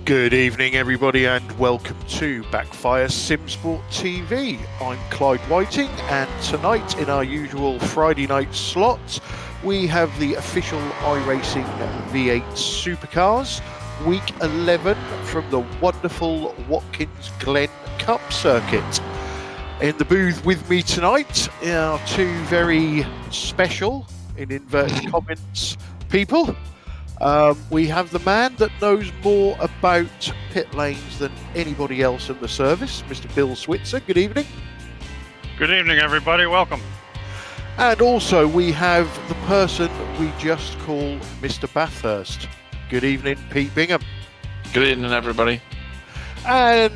Good evening, everybody, and welcome to Backfire Simsport TV. I'm Clyde Whiting, and tonight, in our usual Friday night slot, we have the official iRacing V8 Supercars, Week 11 from the wonderful Watkins Glen Cup circuit. In the booth with me tonight are two very special, in inverted comments, people. We have the man that knows more about pit lanes than anybody else in the service, Mr. Bill Switzer. Good evening. Good evening, everybody. Welcome. And also we have the person we just call Mr. Bathurst. Good evening, Pete Bingham. Good evening, everybody. And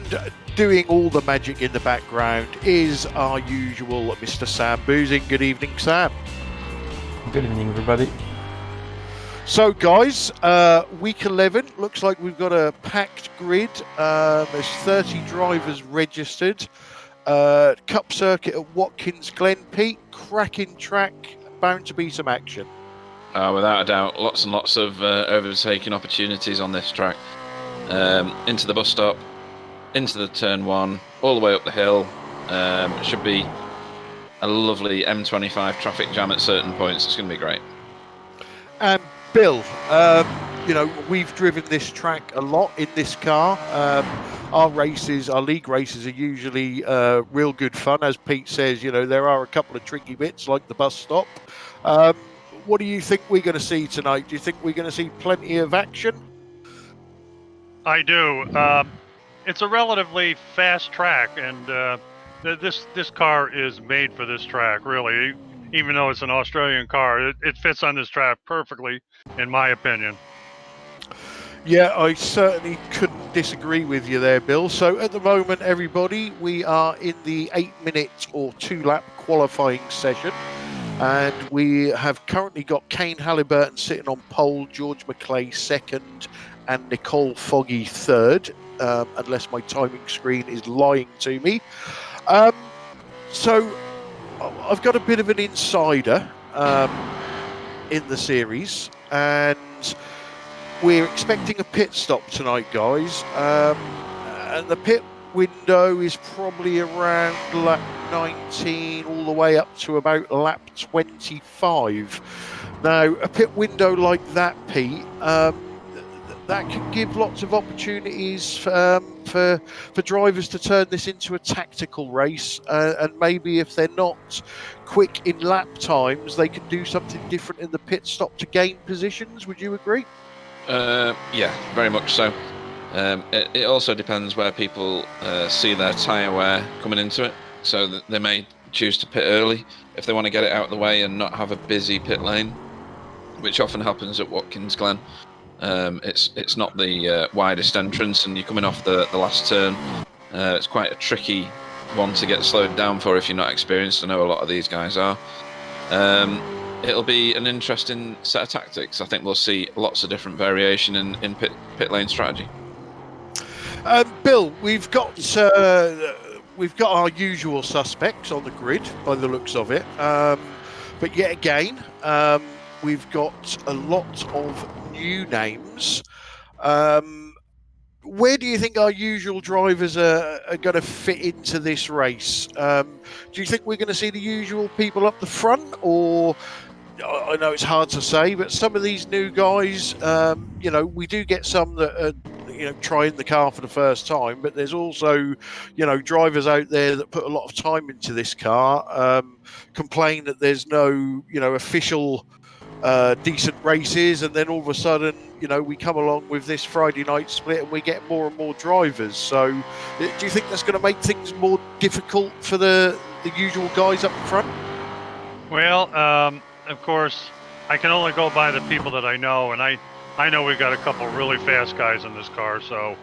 doing all the magic in the background is our usual Mr. Sam Boozing. Good evening, Sam. Good evening, everybody. So, guys, week 11 looks like we've got a packed grid. There's 30 drivers registered. Cup circuit at Watkins Glen. Pete, cracking track, bound to be some action. Without a doubt, lots and lots of overtaking opportunities on this track. Into the bus stop, into the turn one, all the way up the hill. It should be a lovely M25 traffic jam at certain points. It's going to be great. Bill, you know, we've driven this track a lot in this car. Our league races are usually real good fun. As Pete says, you know, there are a couple of tricky bits like the bus stop. What do you think we're going to see tonight? Do you think we're going to see plenty of action? I do. It's a relatively fast track, and this car is made for this track, really. Even though it's an Australian car, it fits on this track perfectly, in my opinion. Yeah, I certainly couldn't disagree with you there, Bill. So at the moment, everybody, we are in the 8-minute or 2-lap qualifying session. And we have currently got Kane Halliburton sitting on pole, George McClay second, and Nicole Foggy third, unless my timing screen is lying to me. So I've got a bit of an insider in the series, and we're expecting a pit stop tonight, guys. And the pit window is probably around lap 19 all the way up to about lap 25. Now, a pit window like that, Pete, that can give lots of opportunities for drivers to turn this into a tactical race, and maybe if they're not quick in lap times, they can do something different in the pit stop to gain positions. Would you agree? Yeah, very much so. It also depends where people see their tyre wear coming into it, so that they may choose to pit early if they want to get it out of the way and not have a busy pit lane, which often happens at Watkins Glen. It's not the widest entrance, and you're coming off the last turn. It's quite a tricky one to get slowed down for if you're not experienced. I know a lot of these guys are. It'll be an interesting set of tactics. I think we'll see lots of different variation in pit lane strategy. Bill, we've got our usual suspects on the grid by the looks of it, but yet again, we've got a lot of new names. Where do you think our usual drivers are going to fit into this race? Do you think we're going to see the usual people up the front, or I know it's hard to say, but some of these new guys, you know, we do get some that are, you know, trying the car for the first time, but there's also, you know, drivers out there that put a lot of time into this car, complain that there's no, you know, official decent races, and then all of a sudden, you know, we come along with this Friday night split and we get more and more drivers. So do you think that's going to make things more difficult for the usual guys up front? Well, of course, I can only go by the people that I know, and I know we've got a couple really fast guys in this car, so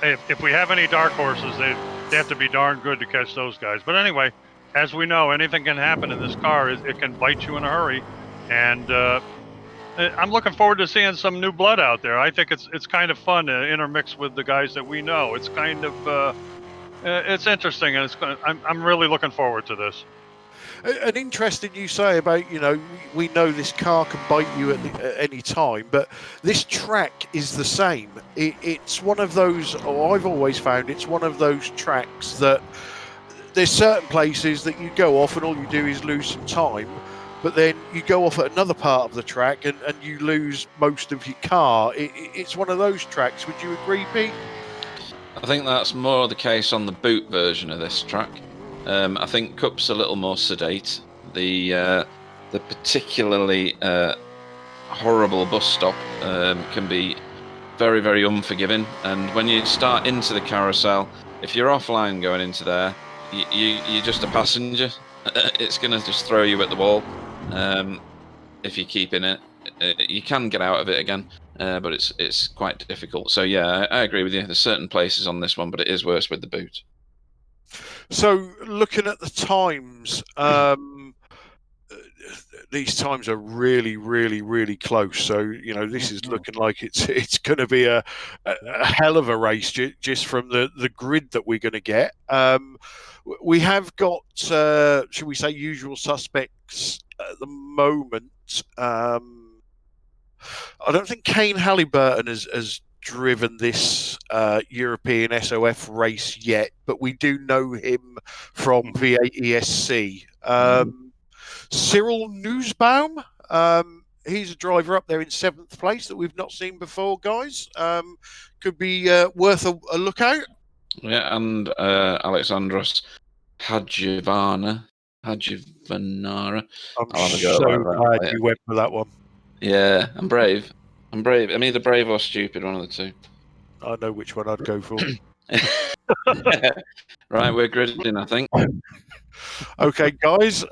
if we have any dark horses, they have to be darn good to catch those guys. But anyway, as we know, anything can happen in this car. It can bite you in a hurry, and I'm looking forward to seeing some new blood out there. I think it's kind of fun to intermix with the guys that we know. It's kind of it's interesting, and I'm really looking forward to this. An interesting you say about, we know this car can bite you at any time, but this track is the same. It's one of those, or I've always found it's one of those tracks that there's certain places that you go off and all you do is lose some time, but then you go off at another part of the track and you lose most of your car. It's one of those tracks. Would you agree, Pete? I think that's more the case on the boot version of this track. I think Cup's a little more sedate. The particularly horrible bus stop can be very, very unforgiving. And when you start into the carousel, if you're offline going into there, you're just a passenger. It's going to just throw you at the wall. If you keep in it, you can get out of it again, but it's quite difficult. So yeah, I agree with you. There's certain places on this one, but it is worse with the boot. So looking at the times, these times are really, really, really close. So this is looking like it's going to be a hell of a race just from the grid that we're going to get. We have got, should we say, usual suspects at the moment. I don't think Kane Halliburton has driven this European SOF race yet, but we do know him from V8 ESC. Cyril Nussbaum, he's a driver up there in 7th place that we've not seen before, guys. Could be worth a look out. Yeah, and Alexandros Hadjivanara. I'm so glad you went for that one. Yeah, I'm brave. I'm either brave or stupid, one of the two. I know which one I'd go for. Right, we're gridding, I think. Okay, guys.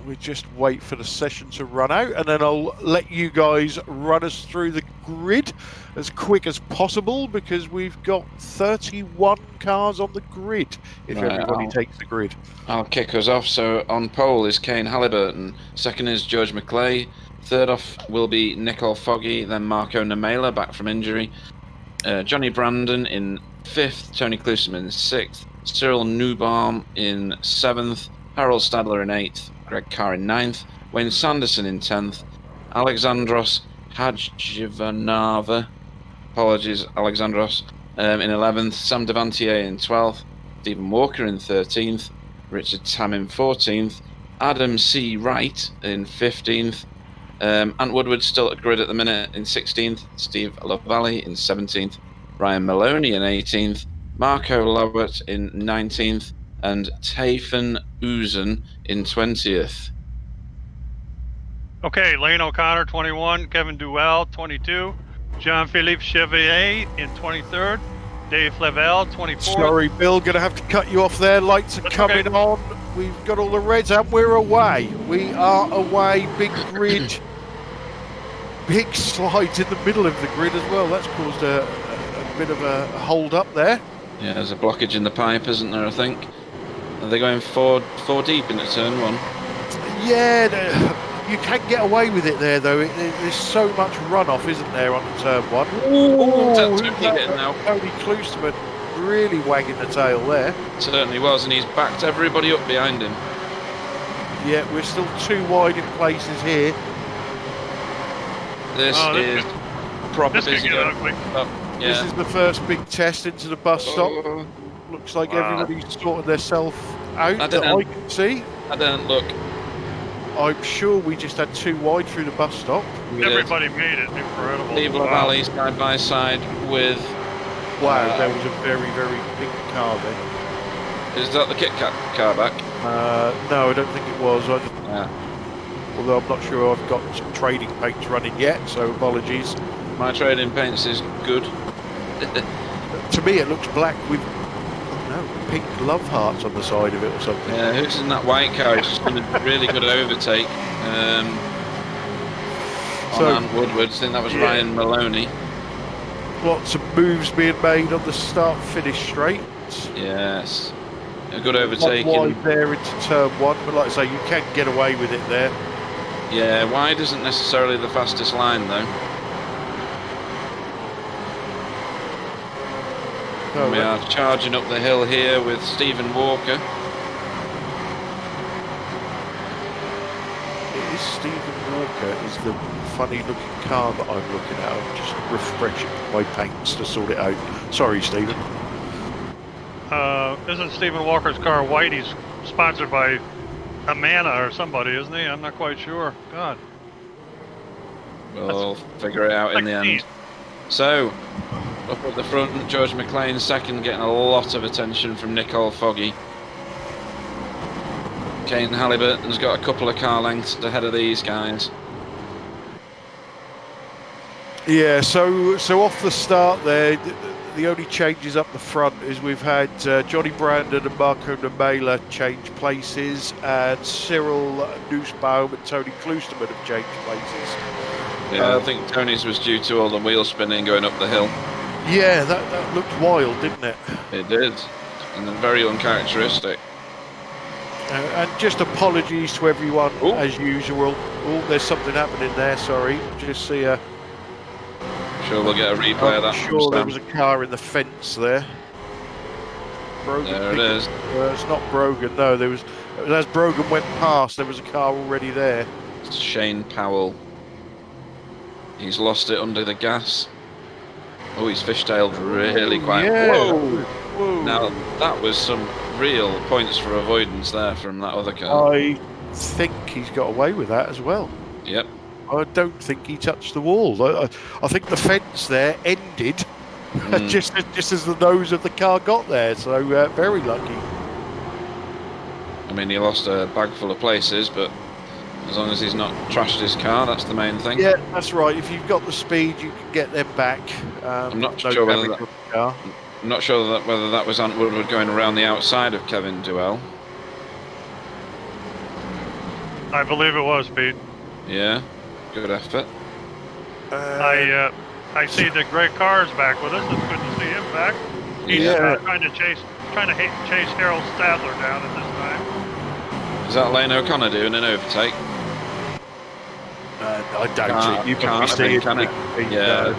We just wait for the session to run out, and then I'll let you guys run us through the grid as quick as possible, because we've got 31 cars on the grid, if everybody takes the grid. I'll kick us off. So on pole is Kane Halliburton. Second is George McClay. Third off will be Nicole Foggy, then Marco Namela, back from injury. Johnny Brandon in 5th, Tony Klusman in 6th, Cyril Nussbaum in 7th, Harold Stadler in 8th, Greg Carr in 9th, Wayne Sanderson in 10th, Alexandros Hadjivanara, apologies Alexandros, in 11th, Sam Devantier in 12th, Stephen Walker in 13th, Richard Tam in 14th, Adam C. Wright in 15th, Ant Woodward still at grid at the minute in 16th, Steve LaValle in 17th, Ryan Maloney in 18th, Marco Lowett in 19th, and Tayfun Uzen in 20th. Okay, Lane O'Connor, 21, Kevin Duell, 22, Jean-Philippe Chevalier in 23rd, Dave Flavel, 24th. Sorry, Bill, going to have to cut you off there. Lights are coming on. We've got all the reds, and we're away. We are away. Big grid. Big slides in the middle of the grid as well. That's caused a bit of a hold up there. Yeah, there's a blockage in the pipe, isn't there, I think? Are they going four deep into turn 1? Yeah, you can get away with it there, though. There's so much runoff, isn't there, on the turn 1? Tony Klusman really wagging the tail there. Certainly was, and he's backed everybody up behind him. Yeah, we're still too wide in places here. This is proper busy. This is the first big test into the bus stop. Looks like everybody's sorted themselves out that I can see. I don't look. I'm sure we just had too wide through the bus stop. Everybody made it. Incredible. Steve LaValle side by side with... Wow, there was a very, very big car there. Is that the Kit Kat car back? No, I don't think it was. Although I'm not sure I've got some trading paints running yet, so apologies. My trading paints is good. To me, it looks black with pink love hearts on the side of it or something. Yeah, who's in that white car? It's just been a really good overtake. On Ant Woodward. I think that was Ryan Maloney. Lots of moves being made on the start-finish straight. Yes. A good overtake. Wide there into turn 1, but like I say, you can get away with it there. Yeah, wide isn't necessarily the fastest line, though. We are charging up the hill here with Stephen Walker. Stephen Walker is the funny-looking car that I'm looking at. I'm just refreshing my paints to sort it out. Sorry, Stephen. Isn't Stephen Walker's car white? He's sponsored by Amana or somebody, isn't he? I'm not quite sure. God. We'll figure it out in the end. So, up at the front, George McLean second, getting a lot of attention from Nicole Foggy. Kane Halliburton's got a couple of car lengths ahead of these guys. Yeah, so off the start there, the only changes up the front is we've had Johnny Brandon and Marco Nemela change places, and Cyril Nussbaum and Tony Klosterman have changed places. Yeah, I think Tony's was due to all the wheel spinning going up the hill. Yeah, that looked wild, didn't it? It did, and very uncharacteristic. And just apologies to everyone, Ooh. as usual. Oh, there's something happening there, sorry. Just see a... Sure we'll get a replay of that. I'm sure there was a car in the fence there. Brogan There it is. It's not Brogan, no. There was, as Brogan went past, there was a car already there. It's Shane Powell. He's lost it under the gas. Oh, he's fishtailed really quite. Yeah. Whoa. Whoa. Now, that was some real points for avoidance there from that other car. I think he's got away with that as well. Yep. I don't think he touched the wall. I think the fence there ended just as the nose of the car got there, so very lucky. I mean, he lost a bag full of places, but as long as he's not trashed his car, that's the main thing. Yeah, that's right. If you've got the speed, you can get them back. I'm not no sure whether damage that, on the car. I'm not sure whether that was Ant Woodward going around the outside of Kevin Duell. I believe it was, Pete. Yeah, good effort. I see that Greg Carr's back with us. It's good to see him back. He's trying to chase Harold Stadler down at this time. Is that Lane O'Connor doing an overtake? I doubt it. You can't can see it. can it? Yeah.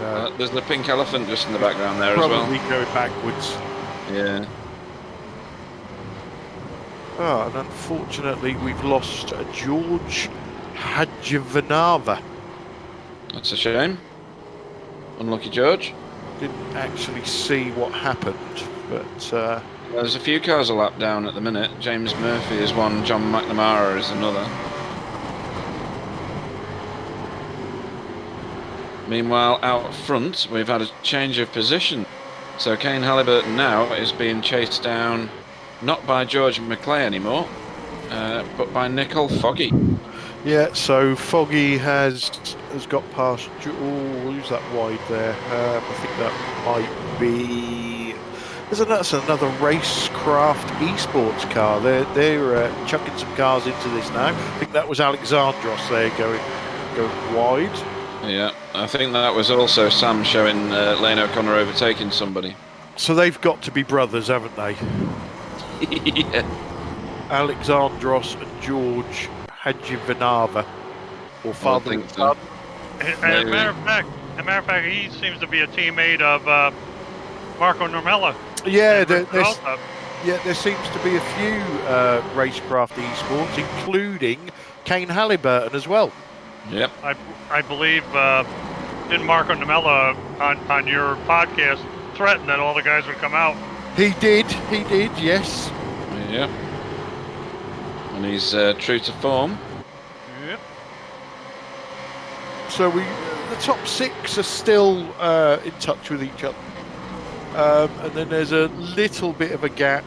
No. There's the pink elephant just in the background there Probably as well. going backwards. Yeah. Oh, and unfortunately, we've lost George Hadjivanava. That's a shame. Unlucky George. Didn't actually see what happened, but There's a few cars a lap down at the minute. James Murphy is one, John McNamara is another. Meanwhile, out front, we've had a change of position. So Kane Halliburton now is being chased down, not by George McClay anymore, but by Nicole Foggy. yeah. So Foggy has got past. Oh, who's that wide there? I think that might be. That's another racecraft esports car. They're chucking some cars into this now. I think that was Alexandros there going wide. Yeah, I think that was also Sam showing Lane O'Connor overtaking somebody. So they've got to be brothers, haven't they? Yeah. Alexandros and George Hadjivanava, or father and so. son. As a matter of fact, he seems to be a teammate of Marco Normella. Yeah, there seems to be a few racecraft esports, including Kane Halliburton as well. Yep. I believe didn't Marco Normella on your podcast threaten that all the guys would come out? He did, yes. Yep. And he's true to form. Yep. So the top six are still in touch with each other. And then there's a little bit of a gap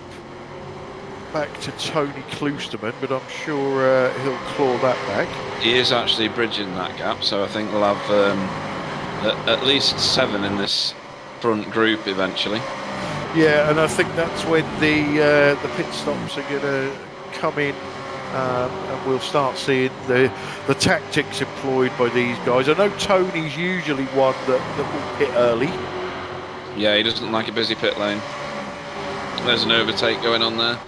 back to Tony Klosterman, but I'm sure he'll claw that back. He is actually bridging that gap, so I think we'll have at least 7 in this front group eventually. Yeah, and I think that's when the pit stops are going to come in, and we'll start seeing the tactics employed by these guys. I know Tony's usually one that will pit early. Yeah, he doesn't like a busy pit lane. There's an overtake going on there.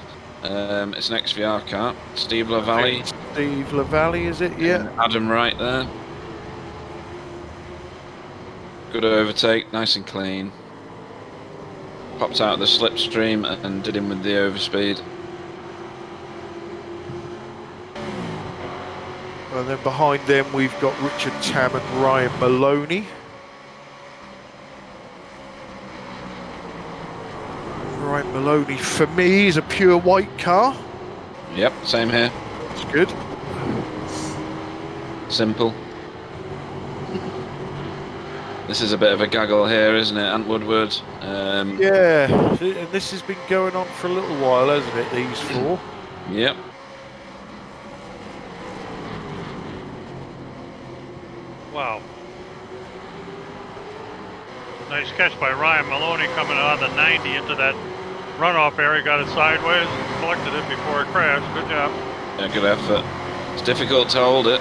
It's an XVR car. Steve LaValle. Steve LaValle, is it? Yeah. Adam Wright there. Good overtake, nice and clean. Popped out of the slipstream and did him with the overspeed. And then behind them, we've got Richard Tam and Ryan Maloney. Ryan Maloney, for me, is a pure white car. Yep, same here. It's good. Simple. This is a bit of a gaggle here, isn't it, Ant Woodward? Yeah, and this has been going on for a little while, hasn't it, these four? Yep. Wow. Nice catch by Ryan Maloney coming on the 90 into that runoff area. Got it sideways and collected it before it crashed. Good job. Yeah, good effort. It's difficult to hold it.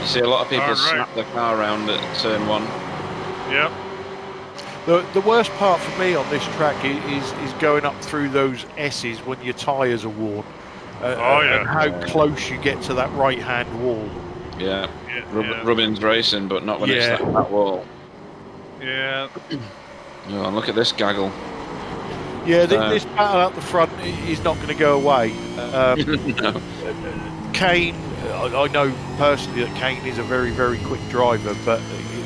You see a lot of people All right. snap their car around at turn 1. Yep. The worst part for me on this track is going up through those S's when your tyres are worn. And how close you get to that right-hand wall. Yeah. Yeah. Rubbin's racing, but not when it's that wall. Yeah. Oh, and look at this gaggle. Yeah, this battle out the front is not going to go away. No. Kane, I know personally that Kane is a very, very quick driver, but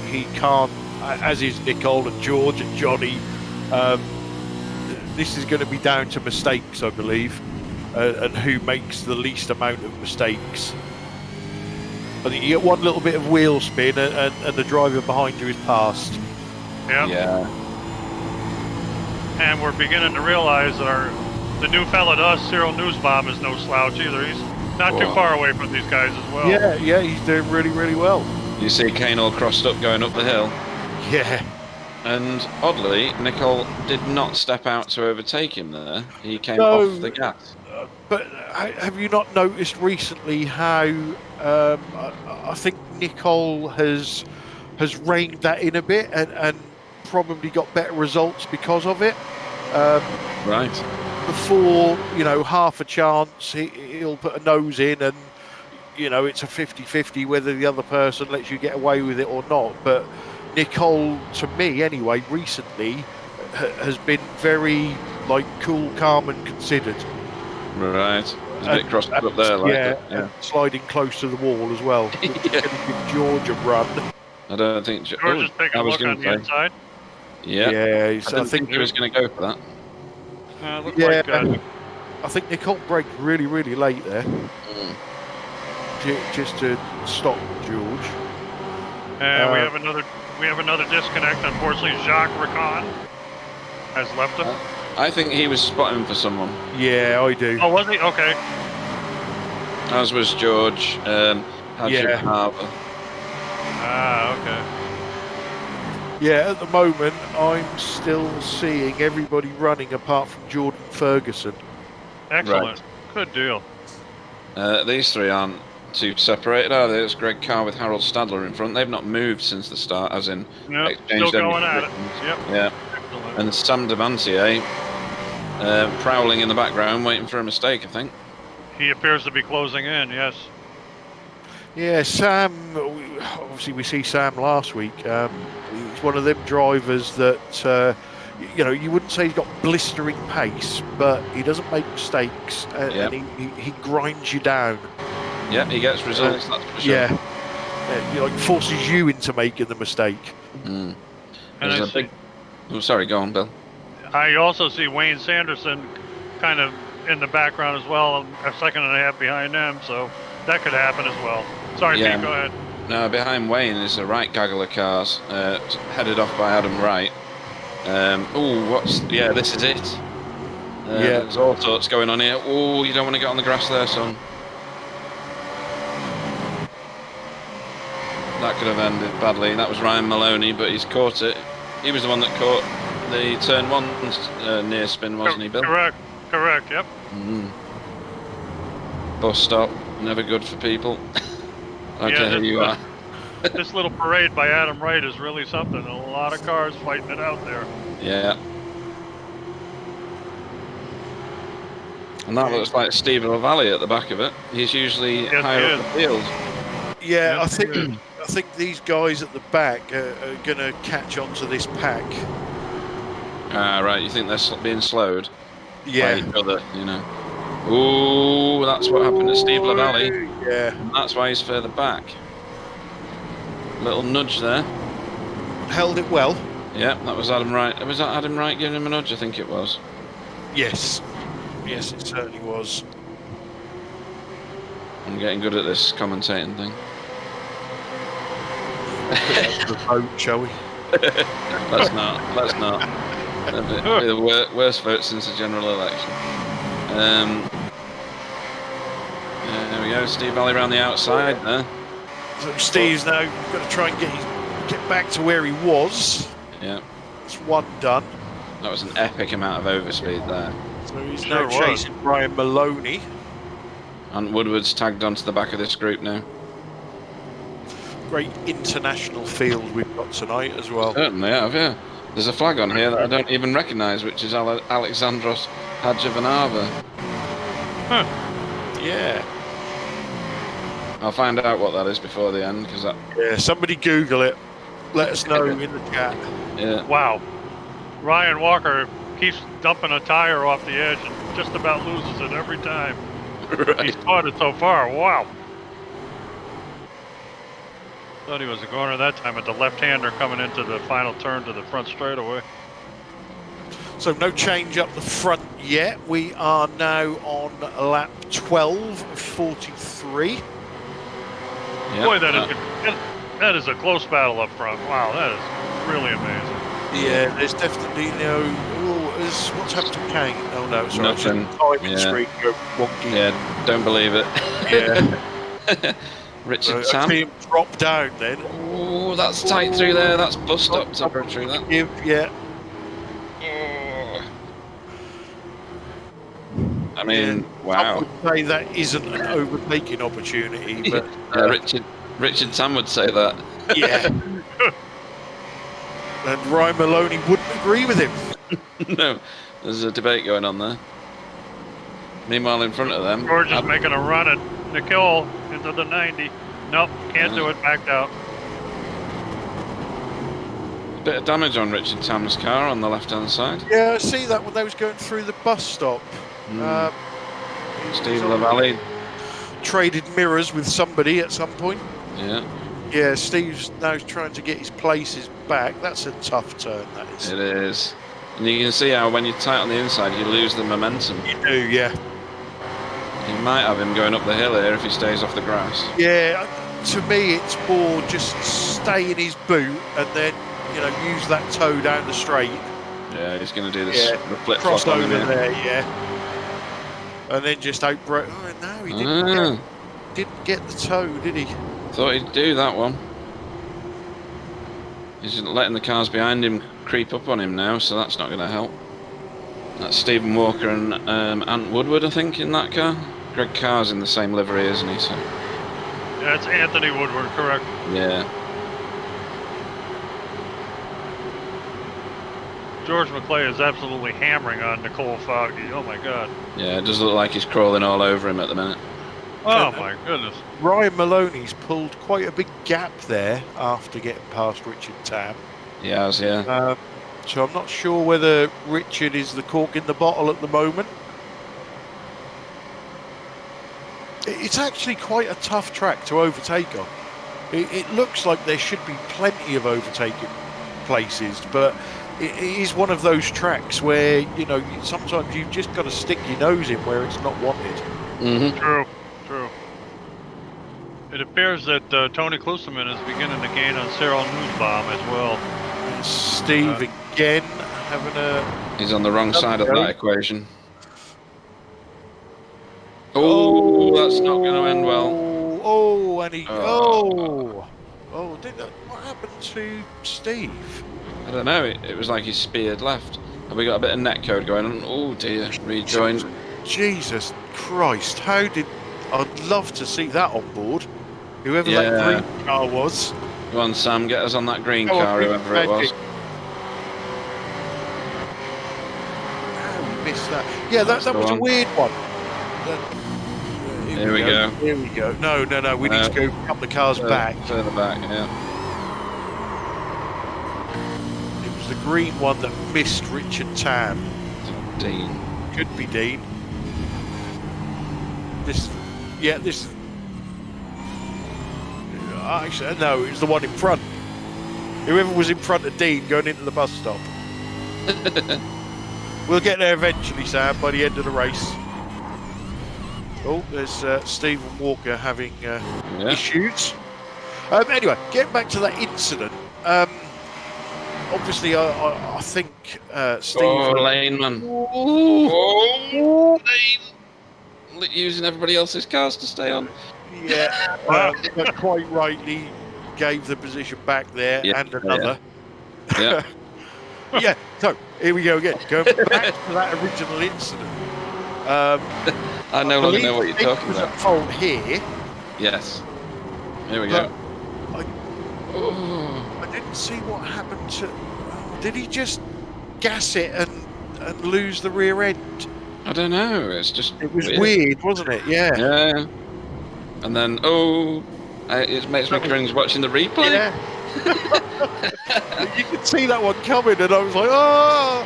he can't, as is Nicole and George and Johnny. This is going to be down to mistakes, I believe, and who makes the least amount of mistakes. I think you get one little bit of wheel spin and the driver behind you is passed. Yep. Yeah. And we're beginning to realize that the new fella to us, Cyril Newsbaum, is no slouch either. He's not too far away from these guys as well. Yeah, he's doing really, really well. You see Kane all crossed up going up the hill. Yeah. And oddly, Nicole did not step out to overtake him there. He came No. off the gas. But have you not noticed recently how I think Nicole has reined that in a bit and probably got better results because of it. Right. Before, half a chance, he'll put a nose in and, it's a 50-50 whether the other person lets you get away with it or not. But Nicole, to me anyway, recently has been very, cool, calm and considered. Right. He's a bit crossed up there, Yeah. And sliding close to the wall as well. Yeah. Going to give George a run. I don't think... George is taking a look on the inside. Yeah. Yeah, I didn't think he was going to go for that. Looks like I think Nicole braked really, really late there. Just to stop George. And we have another disconnect. Unfortunately, Jacques Ricon has left us. I think he was spotting for someone. Yeah, I do. Oh, was he? Okay. As was George. Patrick Harbour. Okay. Yeah, at the moment, I'm still seeing everybody running apart from Jordan Ferguson. Excellent. Right. Good deal. These three aren't too separated, are they? It's Greg Carr with Harold Stadler in front. They've not moved since the start, as in Still going at it. Yep. Yeah. Excellent. And Sam Devantier prowling in the background, waiting for a mistake, I think. He appears to be closing in, yes. Yeah, Sam, obviously we see Sam last week. He's one of them drivers that, you wouldn't say he's got blistering pace, but he doesn't make mistakes and he grinds you down. Yeah, he gets results, that's for sure. Yeah, forces you into making the mistake. Mm. And Oh, sorry, go on, Bill. I also see Wayne Sanderson kind of in the background as well, a second and a half behind them, so that could happen as well. Sorry, Pete, go ahead. No, behind Wayne is the right gaggle of cars, headed off by Adam Wright. This is it. There's all sorts going on here. Oh, you don't want to get on the grass there, son. That could have ended badly. That was Ryan Maloney, but he's caught it. He was the one that caught the turn 1 near spin, wasn't he, Bill? Correct, yep. Bus stop, never good for people. Okay, here you are. This little parade by Adam Wright is really something. A lot of cars fighting it out there. Yeah. And that looks like Steve LaValle at the back of it. He's usually higher up the field. Yeah, I think these guys at the back are going to catch on to this pack. Ah, right. You think they're being slowed? Yeah. By each other, Ooh, that's what happened to Steve Lavallee. Yeah. And that's why he's further back. Little nudge there. Held it well. Yeah, that was Adam Wright. Was that Adam Wright giving him a nudge? I think it was. Yes. Yes, it certainly was. I'm getting good at this commentating thing. The vote, shall we? Let's not. Let's not. That'd be the worst vote since the general election. There we go. Steve Valley around the outside there. So Steve's now got to try and get back to where he was. Yeah. It's one done. That was an epic amount of overspeed there. So he's Sure now chasing Brian Maloney. And Woodward's tagged onto the back of this group now. Great international field we've got tonight as well. Certainly have, yeah. There's a flag on here that I don't even recognise, which is Alexandros Hadjivanava. Huh. Yeah. I'll find out what that is before the end, because that... Yeah, somebody Google it. Let us know in the chat. Yeah. Wow. Ryan Walker keeps dumping a tire off the edge and just about loses it every time. Right. He's caught it so far. Wow. Thought he was a corner that time at the left-hander coming into the final turn to the front straightaway. So no change up the front yet. We are now on lap 12 of 43. Yeah. Boy, that is a close battle up front. Wow, that is really amazing. Yeah, there's definitely what's happened to Kane? Oh no, it's all right. Nothing. Timing Yeah. screen go wonky. Yeah, don't believe it. Yeah. Richard I Tam. see him drop down then. Oh, that's tight through there. That's bus stop territory, that. Yeah. I mean, I wow. would say that isn't an overtaking opportunity, but Richard Tam would say that. yeah. And Ryan Maloney wouldn't agree with him. No, there's a debate going on there. Meanwhile, in front of them, George is making a run at Nicole into the 90. Nope, can't do it. Backed out. a bit of damage on Richard Tam's car on the left-hand side. Yeah, I see that when they was going through the bus stop. Steve Lavallee. Traded mirrors with somebody at some point. Yeah, Yeah, Steve's now trying to get his places back. That's a tough turn, that is. it is. And you can see how when you're tight on the inside, you lose the momentum. You do, yeah. You might have him going up the hill here if he stays off the grass. Yeah, to me, it's more just stay in his boot and then, use that toe down the straight. Yeah, he's going to do this the flip Cross flop on over him here. there, yeah. And then just outbreak. Oh, no, he didn't get the toe, did he? Thought he'd do that one. He's just letting the cars behind him creep up on him now, so that's not going to help. That's Stephen Walker and Ant Woodward, I think, in that car. Greg Carr's in the same livery, isn't he? So. Yeah, it's Anthony Woodward, correct. Yeah. George McClay is absolutely hammering on Nicole Foggy. Oh my God. Yeah, it does look like he's crawling all over him at the minute. Oh my goodness. Ryan Maloney's pulled quite a big gap there after getting past Richard Tam. He has, yeah. So I'm not sure whether Richard is the cork in the bottle at the moment. It's actually quite a tough track to overtake on. It looks like there should be plenty of overtaking places, but it is one of those tracks where, sometimes you've just got to stick your nose in where it's not wanted. Mm-hmm. True. It appears that Tony Kluseman is beginning to gain on Cyril Nussbaum as well. And Steve again having a... He's on the wrong side of that equation. Oh, that's not going to end well. What happened to Steve? I don't know. It was like he speared left. Have we got a bit of net code going on? Oh dear, rejoined. Jesus Christ! I'd love to see that on board. Whoever Yeah. that green car was. Go on, Sam, get us on that green Oh, car, big whoever it was. magic. Oh, we missed that. Yeah, that Go was a on. weird one. Here we go. Here we go. No. We need to go a couple of cars back. Further back, yeah. It was the green one that missed Richard Tam. Dean. Could be Dean. This, yeah, this. Actually, no, it was the one in front. Whoever was in front of Dean going into the bus stop. We'll get there eventually, Sam, by the end of the race. Oh, there's Stephen Walker having issues. Anyway, getting back to that incident. Obviously, I think Stephen... Oh, Lane, man. Oh, Lane. Using everybody else's cars to stay on. Yeah, but quite rightly gave the position back there, and another. Yeah. Yeah, so here we go again. Going back to that original incident. I no longer know what you're talking was about. at fault here. Yes. Here we go. I didn't see what happened to... Did he just gas it and lose the rear end? I don't know. It's just... It was weird, wasn't it? Yeah. Yeah. And then, it makes me cringe watching the replay. Yeah. You could see that one coming, and I was like, oh!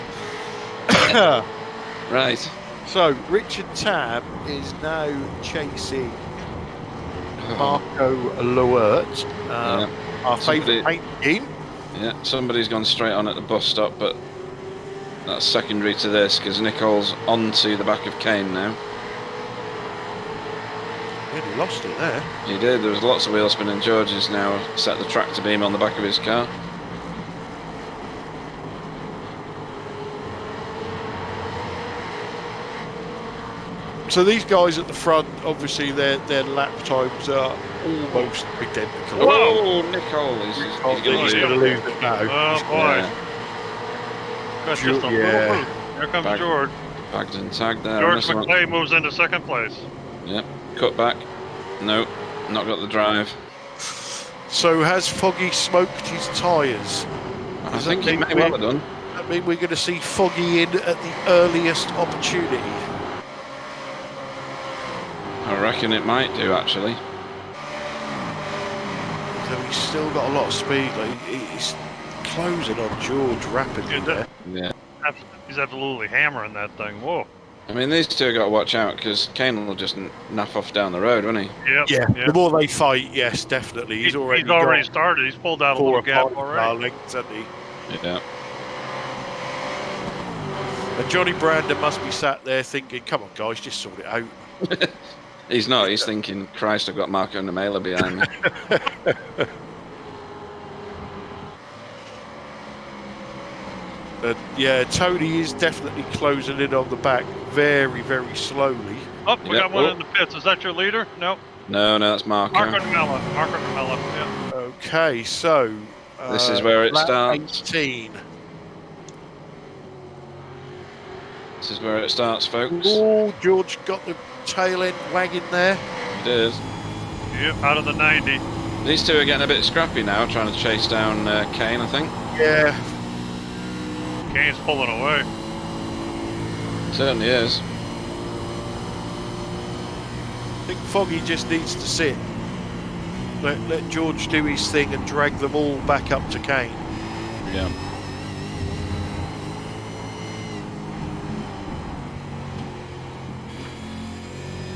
Right. So, Richard Tam is now chasing Marco Luert, our favourite paint scheme. Yeah, somebody's gone straight on at the bus stop, but that's secondary to this, because Nichols onto the back of Kane now. Really lost it there. He did. There was lots of wheel spin, and George has now set the tractor beam on the back of his car. So these guys at the front, obviously their lap times are almost identical. Whoa, Nichols! He's going to lose it now. Oh boy! That's just a little move. Here comes George. Bagged and tagged there. George McClay moves into second place. Yep. Cut back. No, not got the drive. So has Foggy smoked his tyres? I think he may well have done. I mean, we're going to see Foggy in at the earliest opportunity. I reckon it might do, actually. So he's still got a lot of speed. Like, he's closing on George rapidly there. Yeah. He's absolutely hammering that thing. Whoa. I mean, these two have got to watch out, because Kane will just naff off down the road, won't he? Yep. Yeah, the more they fight, yes, definitely. He's already started. He's pulled out a little gap already. Lengths, hasn't he? Yeah. And Johnny Brandon must be sat there thinking, come on, guys, just sort it out. He's not. He's thinking, Christ, I've got Marco Namela behind me. Yeah, Tony is definitely closing in on the back very, very slowly. Oh, we got one in the pits. Is that your leader? No. No, that's Marco. Marco Namela, yeah. Okay, so... this is where it lap starts. 18. This is where it starts, folks. Oh, George got the tail end wagging there. It is. Yep, out of the 90. These two are getting a bit scrappy now, trying to chase down Kane, I think. Yeah. Kane's pulling away. Certainly is. I think Foggy just needs to sit. Let George do his thing and drag them all back up to Kane. Yeah.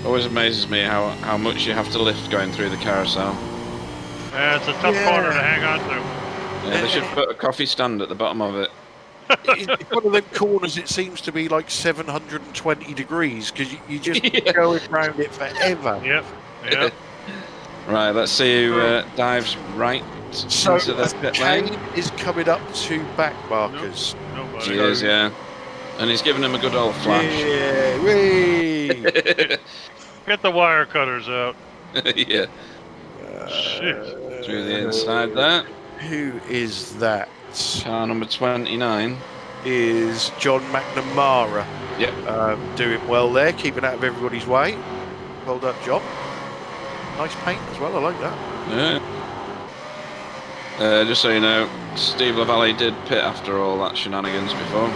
Always amazes me how much you have to lift going through the carousel. Yeah, it's a tough corner to hang on to. Yeah, they should put a coffee stand at the bottom of it. It's one of them corners, it seems to be like 720 degrees because you just go around it forever. Yep. Right, let's see who dives right So into the pit lane. Kane is coming up to back markers. Nobody. He is, yeah. And he's giving him a good old flash. Yeah, whee! Get the wire cutters out. Yeah. Shit. Through the inside there. Who is that? Car number 29. Is John McNamara. Yep. Doing well there, keeping out of everybody's way. Well done, John. Nice paint as well, I like that. Yeah. Just so you know, Steve LaValle did pit after all that shenanigans before.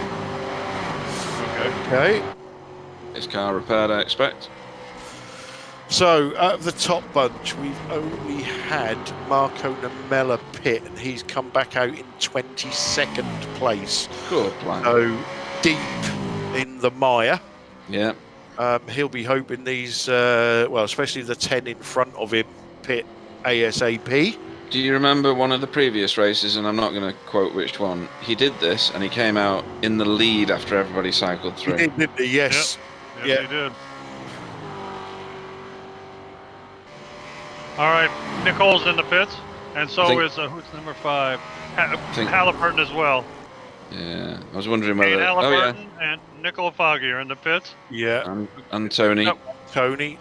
Okay. His car repaired, I expect. So, out of the top bunch, we've only had Marco Namela pit, and he's come back out in 22nd place. Good plan. So, deep in the mire. Yeah. He'll be hoping these, well, especially the 10 in front of him, pit ASAP. Do you remember one of the previous races, and I'm not going to quote which one, he did this and he came out in the lead after everybody cycled through. He did, didn't he? Yes. Yes, Yeah. he did. All right, Nicole's in the pits, and so is who's number 5? Halliburton as well. Yeah, I was wondering Kane whether... Halliburton and Nicole Foggy are in the pits. Yeah. And Tony. Yep. Tony.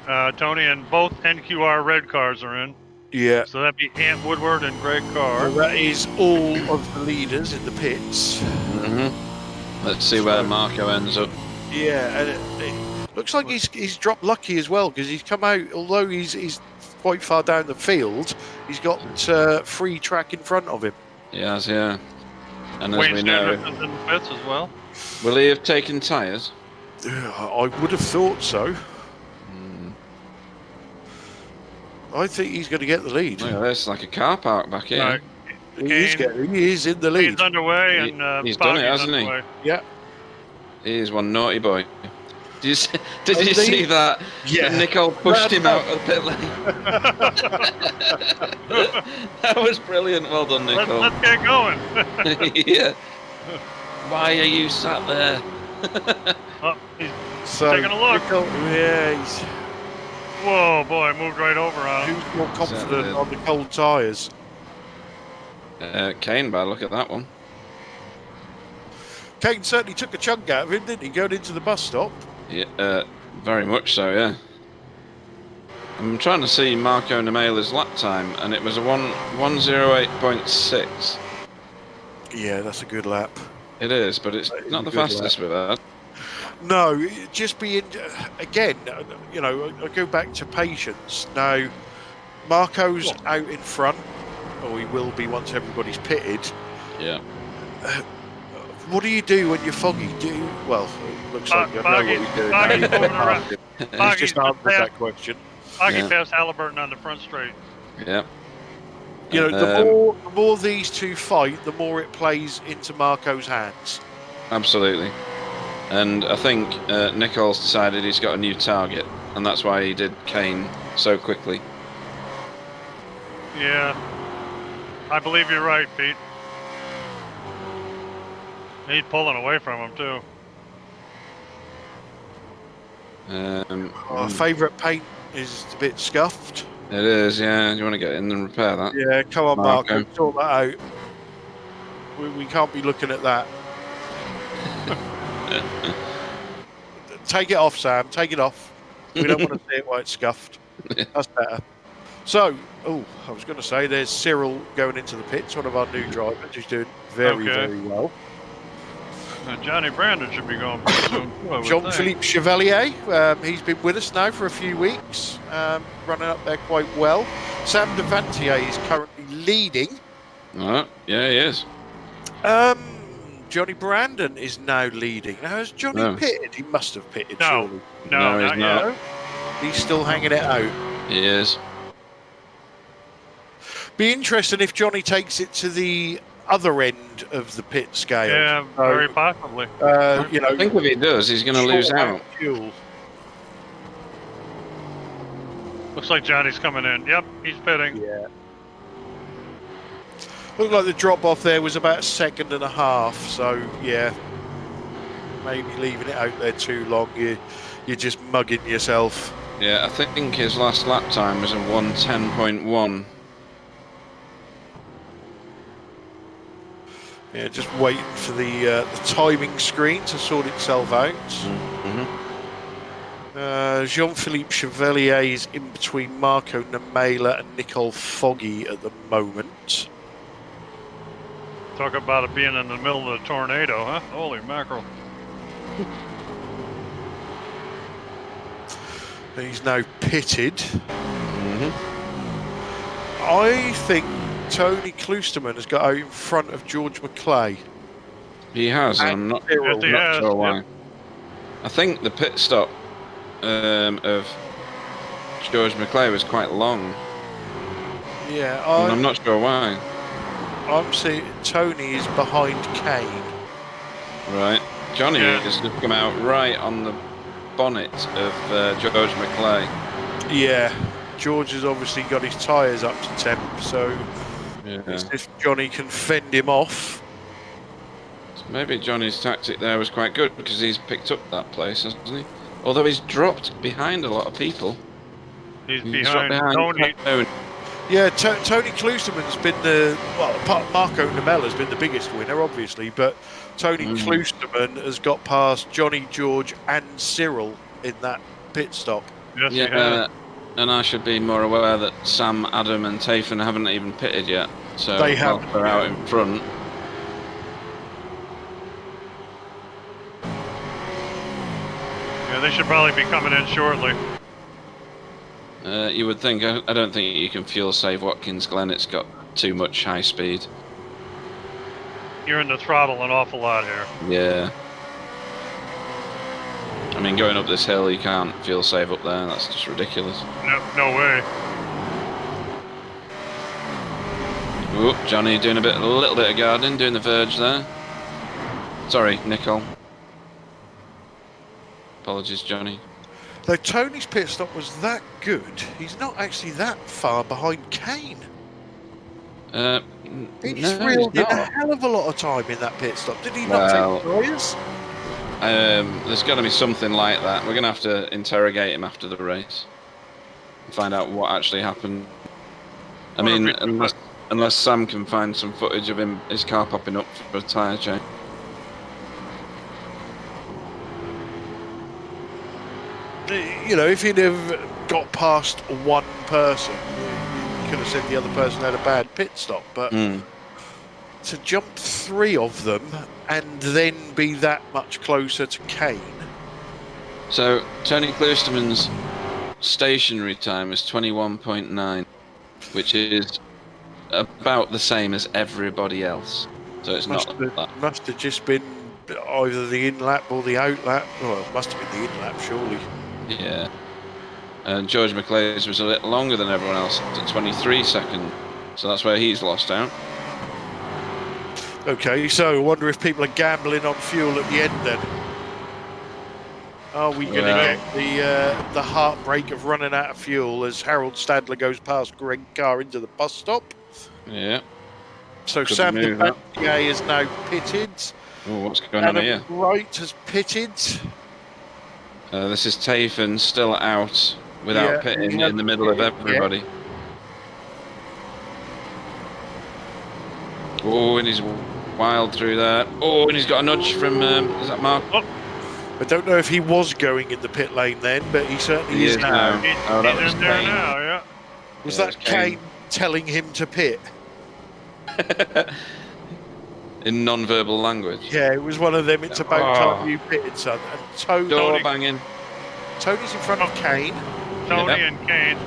Tony, and both NQR red cars are in. Yeah. So that'd be Ant Woodward and Greg Carr. So that is all of the leaders in the pits. Let's see where Marco ends up. Yeah, and it looks like he's dropped lucky as well, because he's come out, although he's quite far down the field, he's got free track in front of him. He has, yeah. And as Wayne we know, Stanton's in the pits as well. will he have taken tyres? I would have thought so. I think he's going to get the lead. Look at this, like a car park back here. Right. He is in the lead. He's underway, and He's done it, Foggy's hasn't he? underway. Yeah. He is one naughty boy. Did you see that? Yeah. Nicole pushed him out of the pit lane. That was brilliant. Well done, Nicole. Let's get going. Yeah. Why are you sat there? Oh, he's So, taking a look. Yeah, he's Whoa, boy, moved right over on him. who's more confident on the cold tyres. Kane, bad look at that one. Kane certainly took a chunk out of him, didn't he, going into the bus stop? Yeah, very much so, yeah. I'm trying to see Marco Nemela's lap time, and it was a 1:08.6. Yeah, that's a good lap. It is, but it's not the fastest we've had. No, just being, again, you know, I go back to patience. Now, Marco's out in front, or he will be once everybody's pitted. Yeah. What do you do when you're foggy? Well, it looks like I know what he's doing. Foggy's moving around. He's Foggy's just just answered that question. Foggy passed Halliburton on the front straight. Yeah. You know, the more these two fight, the more it plays into Marco's hands. Absolutely. And I think Nicole's decided he's got a new target, and that's why he did Kane so quickly. Yeah. I believe you're right, Pete. He's pulling away from him, too. Our favourite paint is a bit scuffed. It is, yeah. Do you want to get in and repair that? Yeah, come on, Marco. Marco, sort that out. We can't be looking at that. Take it off, Sam. Take it off. We don't want to see it while it's scuffed. That's better. So, I was going to say, there's Cyril going into the pits, one of our new drivers, who's doing very well. Johnny Brandon should be going pretty soon, too, I would think. Jean-Philippe Chevalier, he's been with us now for a few weeks, running up there quite well. Sam Devantier is currently leading. Yeah, he is. Johnny Brandon is now leading. Now, has Johnny pitted? He must have pitted, No. surely. No, he's not not. yet. He's still hanging it out. He is. Be interesting if Johnny takes it to the other end of the pit scale. Yeah, very possibly. You know, I think if he does, he's going to lose out. Fuel. Looks like Johnny's coming in. Yep, he's pitting. Yeah. Looked like the drop off there was about 1.5 seconds. So yeah, maybe leaving it out there too long, you're just mugging yourself. Yeah, I think his last lap time was a 1:10.1. Yeah, just waiting for the timing screen to sort itself out. Jean-Philippe Chevalier is in between Marco Nemela and Nicole Foggy at the moment. Talk about it being in the middle of a tornado, huh? Holy mackerel. He's now pitted. I think Tony Kloosterman has got out in front of George McClay. He has, and I'm not Cyril. Yes, he not has, sure why. yep. I think the pit stop of George McClay was quite long, Yeah, and I'm not sure why. I'm seeing Tony is behind Kane. Right, Johnny Yeah. has just come out right on the bonnet of George McClay. Yeah, George has obviously got his tyres up to temp, so Yeah. it's if Johnny can fend him off. So maybe Johnny's tactic there was quite good because he's picked up that place, hasn't he? Although he's dropped behind a lot of people. He's dropped behind Tony. Yeah, Tony Klusterman's been apart Marco Namella has been the biggest winner, obviously, but Tony Klusterman has got past Johnny, George, and Cyril in that pit stop. Yes, he has. And I should be more aware that Sam, Adam, and Tafen haven't even pitted yet, so They haven't, they're out in front. Yeah, they should probably be coming in shortly. You would think. I don't think you can fuel save Watkins Glen. It's got too much high speed. You're in the throttle an awful lot here. Yeah. I mean, going up this hill, you can't fuel save up there. That's just ridiculous. No way. Ooh, Johnny doing a little bit of gardening, doing the verge there. Sorry, Nicole. Apologies, Johnny. Though Tony's pit stop was that good, he's not actually that far behind Kane. He's reeled in a hell of a lot of time in that pit stop. Did he not take tyres? There's got to be something like that. We're going to have to interrogate him after the race and find out what actually happened. I mean, unless Sam can find some footage of his car popping up for a tyre change. You know, if he'd have got past one person, you could have said the other person had a bad pit stop. But to jump 3 of them and then be that much closer to Kane. So Tony Klusterman's stationary time is 21.9, which is about the same as everybody else. So it's not that. Must have just been either the in lap or the out lap. Well, it must have been the in lap, surely. Yeah. And George McClay's was a little longer than everyone else at 23 seconds. So that's where he's lost out. Okay, so I wonder if people are gambling on fuel at the end then. Are we going to get the heartbreak of running out of fuel as Harold Stadler goes past Greg Carr into the bus stop? Yeah. So Sam Debantier is now pitted. Oh, what's going on here? Wright has pitted. This is Tafen still out without pitting in the middle of everybody. Yeah. Oh, and he's wild through there. Oh, and he's got a nudge from, is that Mark? Oh. I don't know if he was going in the pit lane then, but he certainly is now. That was Kane. Now, yeah. Was that Kane telling him to pit? In non-verbal language. Yeah, it was one of them. It's about time you pitted, son. And Door banging. Tony's in front of Kane. Tony and Kane.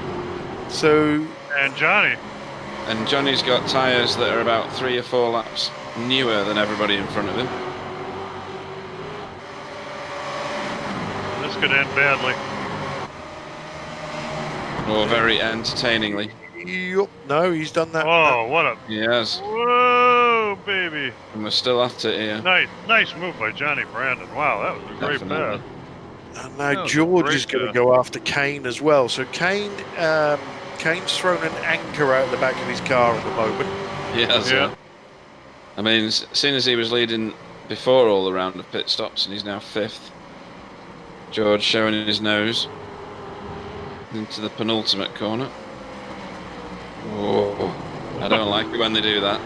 So. And Johnny. And Johnny's got tyres that are about 3 or 4 laps newer than everybody in front of him. This could end badly. Or very entertainingly. Yup. No, he's done that. Oh, what a... He has. Whoa, baby. And we're still at it here. Nice move by Johnny Brandon. Wow, that was a great pass. And now George is going to go after Kane as well. So Kane's thrown an anchor out the back of his car at the moment. Yeah. I mean, seeing as he was leading before all the round of pit stops and he's now 5th. George showing his nose into the penultimate corner. Oh, I don't like it when they do that.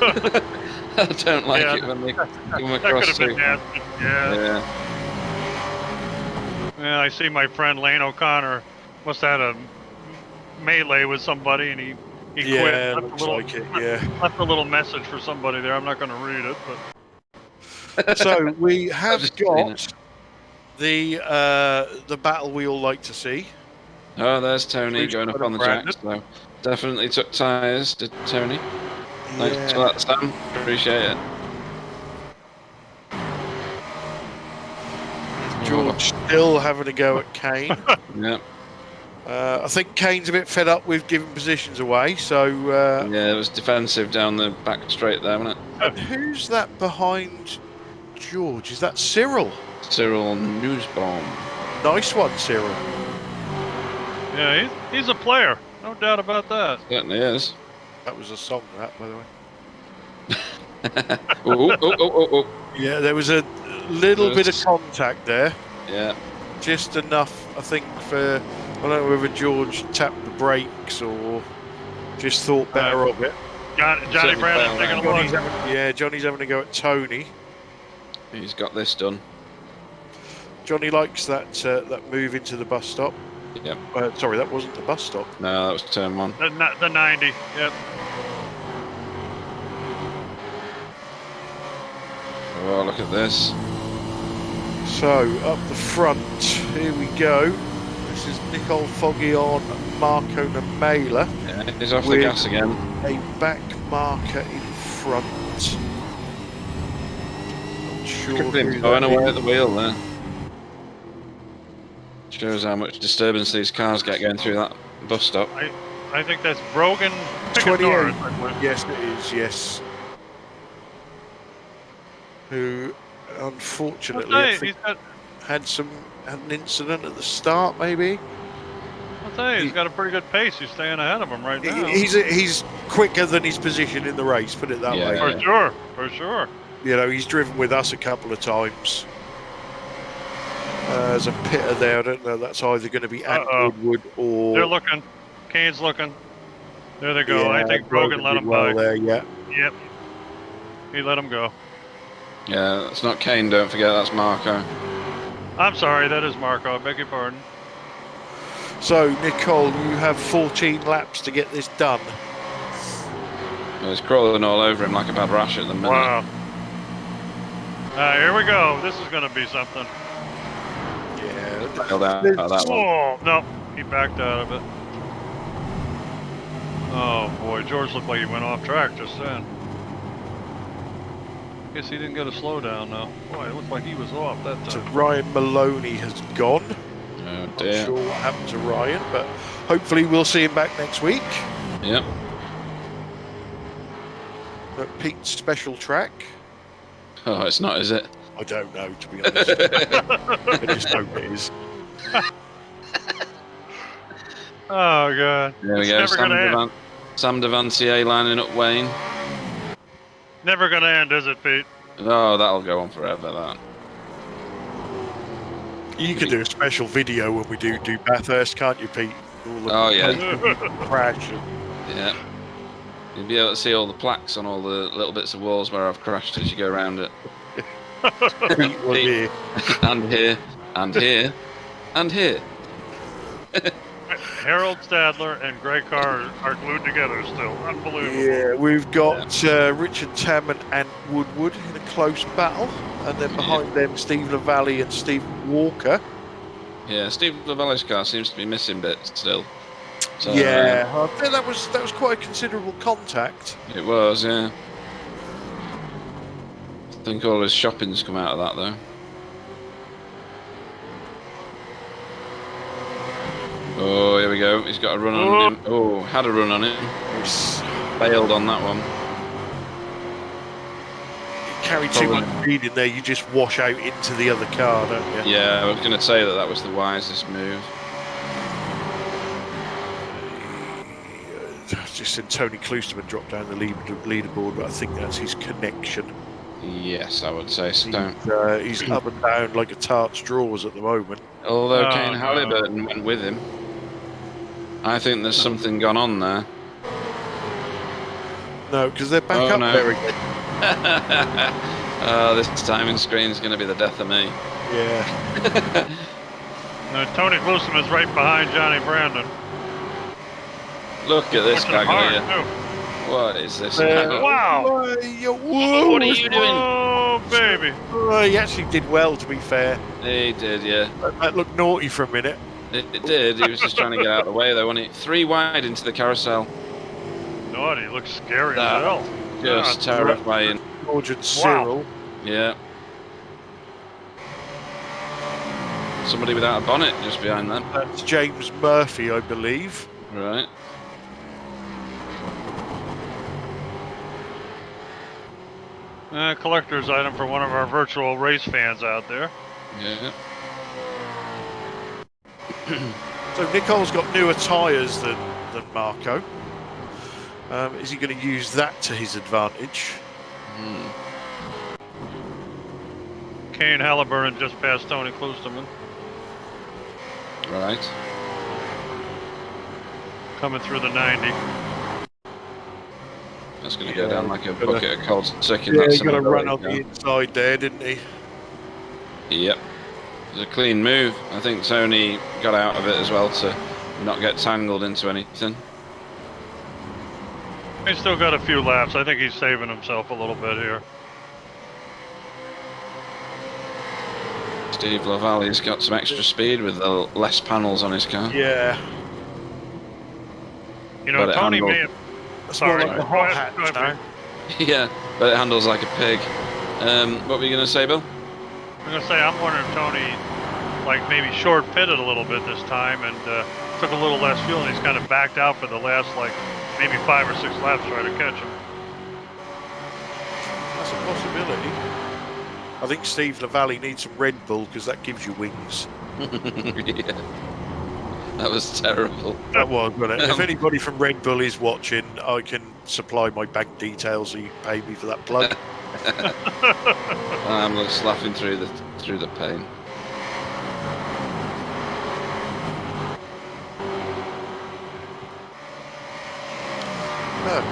I don't like it when they come across. That could have been nasty. Yeah. Yeah, I see my friend Lane O'Connor must have had a melee with somebody, and he quit. Left a little message for somebody there. I'm not going to read it, but. So we have got the battle we all like to see. Oh, there's Tony going up on the jack. So definitely took tyres, did Tony. Thanks for that, Sam. Appreciate it. George still having a go at Kane. Yeah. I think Kane's a bit fed up with giving positions away, so... yeah, it was defensive down the back straight there, wasn't it? Who's that behind George? Is that Cyril? Cyril Newsbaum. Nice one, Cyril. Yeah, he's a player. No doubt about that. Certainly is. That was a song, that, by the way. Oh. Yeah, there was a little bit of contact there. Yeah. Just enough, I think, for, I don't know whether George tapped the brakes or just thought better of it. Johnny Brandon taking a look. Johnny's having a go at Tony. He's got this done. Johnny likes that that move into the bus stop. Yep. Sorry, that wasn't the bus stop. No, that was turn 1. The 90. Yep. Oh, look at this. So, up the front, here we go. This is Nicole Foggy on Marco Namela. Yeah, he's off the gas again. A back marker in front. Not sure. Look at him going away at the wheel there. Shows how much disturbance these cars get going through that bus stop. I think that's Brogan. 28. Yes, it is, yes. Who, unfortunately, I think had an incident at the start, maybe. I'll tell you, he's got a pretty good pace. He's staying ahead of him right now. He's quicker than his position in the race, put it that way. For sure. You know, he's driven with us a couple of times. There's a pitter there. I don't know. That's either going to be Ant Woodward or... They're looking. Kane's looking. There they go. Yeah, I think Brogan let him by. There, yeah. Yep. He let him go. Yeah, that's not Kane, don't forget, that's Marco. I'm sorry, that is Marco. I beg your pardon. So, Nicole, you have 14 laps to get this done. Well, he's crawling all over him like a bad rash at the minute. Wow. Here we go. This is going to be something. Yeah. Bailed out of that one. Oh, no. He backed out of it. Oh, boy. George looked like he went off track just then. Guess he didn't get a slowdown now. Boy, it looked like he was off that So time. Ryan Maloney has gone. Oh Not dear. sure what happened to Ryan, but hopefully we'll see him back next week Yep. at Pete's special track. Oh, it's not, is it? I don't know, to be honest. I just hope it is. Oh, God. There we It's go. never going to end. Sam Devantier lining up Wayne. Never going to end, is it, Pete? Oh, that'll go on forever, that. You could do a special video when we do Bathurst, can't you, Pete? Oh, yeah. Crash. Yeah. You'll be able to see all the plaques on all the little bits of walls where I've crashed as you go around it. Pete was here. And here, and here, and here. Harold Stadler and Greg Carr are glued together still. Unbelievable. Yeah, we've got Richard Tamman and Woodward in a close battle, and then behind them Steve LaValle and Stephen Walker. Yeah, Steve LaValle's car seems to be missing bits still. So, Yeah, I think that was quite a considerable contact. It was, yeah. I think all his shopping's come out of that, though. Oh, here we go. He's got a run on him. Oh, had a run on him. Failed on that one. You carry too much speed in there, you just wash out into the other car, don't you? Yeah, I was going to say that was the wisest move. Just seen Tony Klusterman drop down the leaderboard, but I think that's his connection. Yes, I would say so. He's up and down like a tart's drawers at the moment. Although Kane Halliburton went with him. I think there's something gone on there. No, because they're back up there again. Oh, this timing screen's going to be the death of me. Yeah. No, Tony Klusterman's right behind Johnny Brandon. Look at this Pushing him hard, here. too. What is this? Wow! Whoa, What are you doing? Oh, baby. He actually did well, to be fair. He did, yeah. That looked naughty for a minute. It did. He was just trying to get out of the way, though, wasn't he? 3 wide into the carousel. Naughty, looks scary as hell. Just terrifying. George and Cyril. Yeah. Somebody without a bonnet just behind them. That's James Murphy, I believe. Right. Collector's item for one of our virtual race fans out there. Yeah. So Nicole's got newer tyres than Marco. Is he going to use that to his advantage? Kane Halliburton just passed Tony Klusterman. Right. Coming through the 90. That's going to go down like a bucket of cold chicken. Yeah, That's he got a run ability, on the inside there, didn't he? Yep. It was a clean move. I think Tony got out of it as well to not get tangled into anything. He's still got a few laps. I think he's saving himself a little bit here. Steve Lavalle's got some extra speed with the less panels on his car. Yeah. You know, But it Tony handled- may have... That's Sorry. more like the Go hot ahead, hatch go ahead, now. Yeah, but it handles like a pig. What were you going to say, Bill? I'm going to say, I'm wondering if Tony, like, maybe short pitted a little bit this time and took a little less fuel, and he's kind of backed out for the last, like, maybe 5 or 6 laps trying to catch him. That's a possibility. I think Steve Lavalle needs some Red Bull because that gives you wings. Yeah. That was terrible. That was, wasn't it? If anybody from Red Bull is watching, I can supply my bank details so you can pay me for that plug. I'm just laughing through the pain.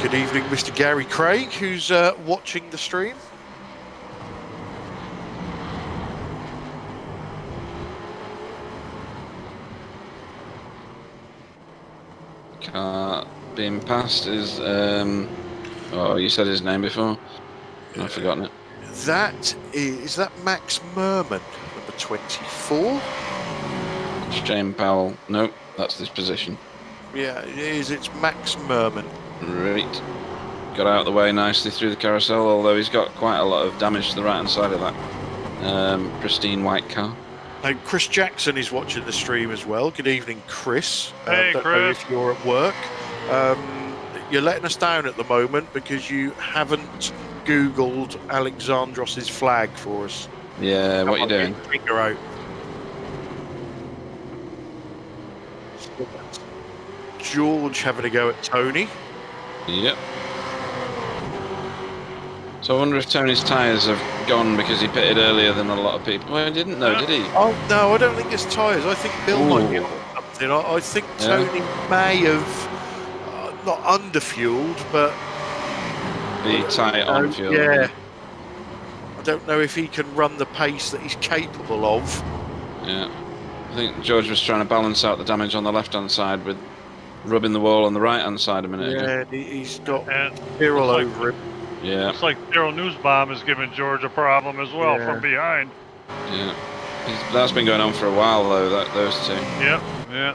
Good evening, Mr. Gary Craig, who's watching the stream. Car being passed is oh, you said his name before. I've forgotten it. That is that Max Merman, number 24? Shane Powell. Nope, that's this position. Yeah, it is. It's Max Merman. Right. Got out of the way nicely through the carousel, although he's got quite a lot of damage to the right hand side of that pristine white car. Now, Chris Jackson is watching the stream as well. Good evening, Chris. Hey, don't know Chris. if you're at work. You're letting us down at the moment because you haven't Googled Alexandros's flag for us. Yeah, what are you doing? Get your finger out. George having a go at Tony. Yep. So I wonder if Tony's tyres have gone because he pitted earlier than a lot of people. Well, he didn't know, did he? Oh no, I don't think it's tyres. I think Bill might be Ooh. on something. I think Yeah. Tony may have not underfueled, but Be tight on fuel. yeah. I don't know if he can run the pace that he's capable of. Yeah. I think George was trying to balance out the damage on the left-hand side with rubbing the wall on the right-hand side a minute ago. Yeah, he's got And Cyril looks like- over him. Yeah, looks like Daryl Newsbaum is giving George a problem as well Yeah. from behind. yeah. That's been going on for a while, though, those two. Yep, yeah.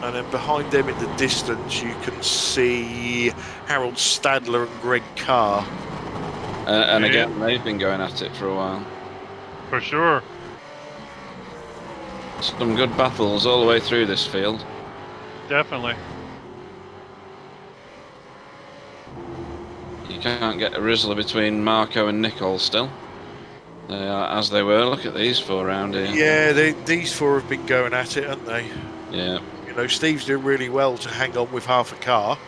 And then behind them in the distance, you can see Harold Stadler and Greg Carr. And Yeah. again, they've been going at it for a while. For sure. Some good battles all the way through this field. Definitely. You can't get a Rizzler between Marco and Nicole still. They are as they were. Look at these four round here. Yeah, these four have been going at it, haven't they? Yeah. You know, Steve's doing really well to hang on with half a car.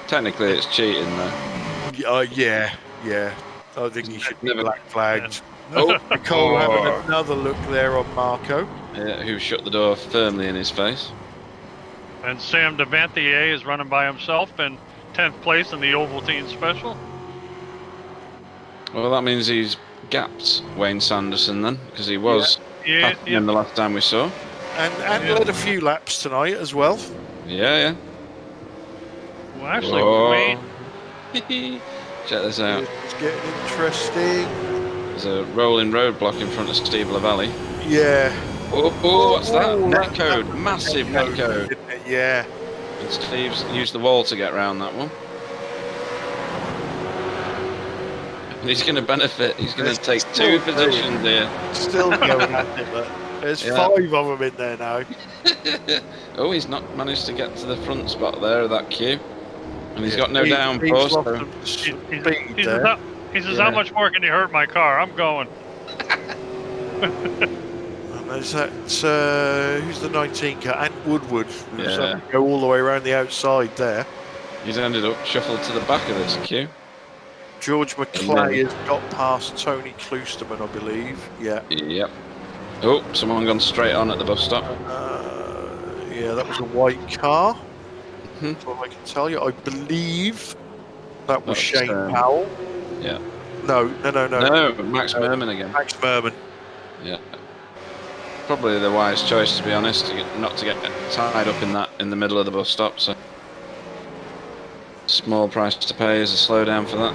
Technically, it's cheating, though. Yeah. I think he should be Never- black flagged. Oh, Nicole having another look there on Marco. yeah, who shut the door firmly in his face. And Sam Devantier is running by himself in 10th place in the Ovaltine Special. Well, that means he's gapped Wayne Sanderson then, because he was Yeah, passing him the last time we saw. And Yeah. led a few laps tonight as well. Yeah, Well, actually, Whoa. Wayne, Check this out. It's getting interesting. There's a rolling roadblock in front of Steve Lavallee. Yeah. Oh, what's that? Oh, Net code. Massive net code. Isn't it? Yeah. And Steve's used the wall to get round that one. And he's going to benefit. He's going to take two positions here. Still going at it. Look. There's Yeah. 5 of them in there now. Oh, he's not managed to get to the front spot there of that queue. And he's got no He's downforce. lost So some he speed says, there. he says, how much more can you hurt my car? I'm going. And there's that, who's the 19 car? Ant Woodward. Who's Yeah. go all the way around the outside there. He's ended up shuffled to the back of this queue. George McClay has got past Tony Kloosterman, I believe. Yeah. Yep. Oh, someone gone straight on at the bus stop. Yeah, that was a white car. Mhm. That's all I can tell you. I believe that was That's, Shane Powell. Yeah. No. No, Max Merman again. Max Merman. Yeah. Probably the wise choice, to be honest, not to get tied up in the middle of the bus stop. So small price to pay is a slowdown for that.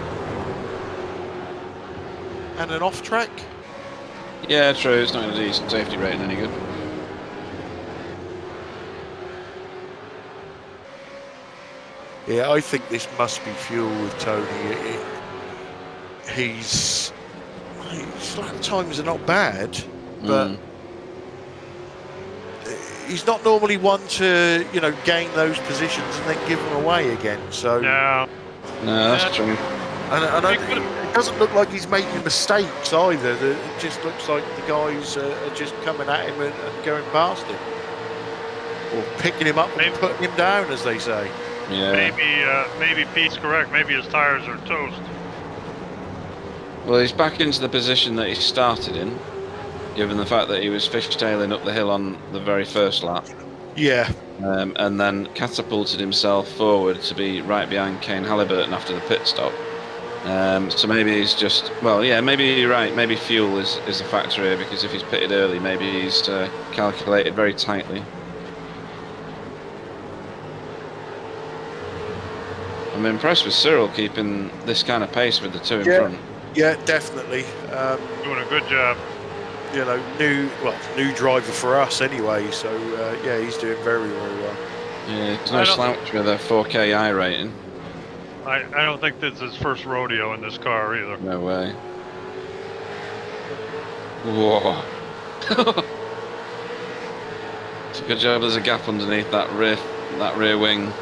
And an off track. Yeah, true. It's not going to do your safety rating any good. Yeah, I think this must be fuel with Tony. His lap times are not bad, but he's not normally one to, gain those positions and then give them away again. So No. No, that's true. and it doesn't look like he's making mistakes either. It just looks like the guys are just coming at him and going past him, or picking him up and putting him down, as they say. Yeah. Maybe Pete's correct. Maybe his tires are toast. Well, he's back into the position that he started in, given the fact that he was fishtailing up the hill on the very first lap. Yeah. And then catapulted himself forward to be right behind Kane Halliburton after the pit stop. So maybe he's just, maybe you're right. Maybe fuel is a factor here, because if he's pitted early, maybe he's calculated very tightly. I'm impressed with Cyril keeping this kind of pace with the two in front. Yeah, definitely. Doing a good job. New driver for us anyway. So he's doing very, very well. Yeah, there's no slouch with a 4K I rating. I don't think this is his first rodeo in this car either. No way. Whoa. It's a good job there's a gap underneath that rear wing.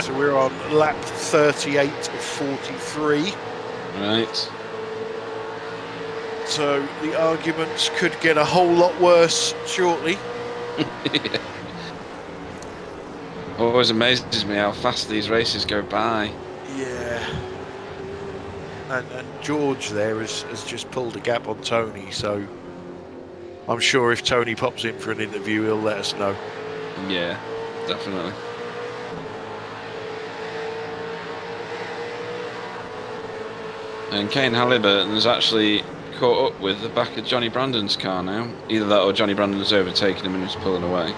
So we're on lap 38 of 43. Right. So the arguments could get a whole lot worse shortly. Yeah. Always amazes me how fast these races go by. Yeah. And George there has just pulled a gap on Tony, so I'm sure if Tony pops in for an interview, he'll let us know. Yeah, definitely. And Kane Halliburton's actually caught up with the back of Johnny Brandon's car now. Either that or Johnny Brandon's overtaken him and is pulling away.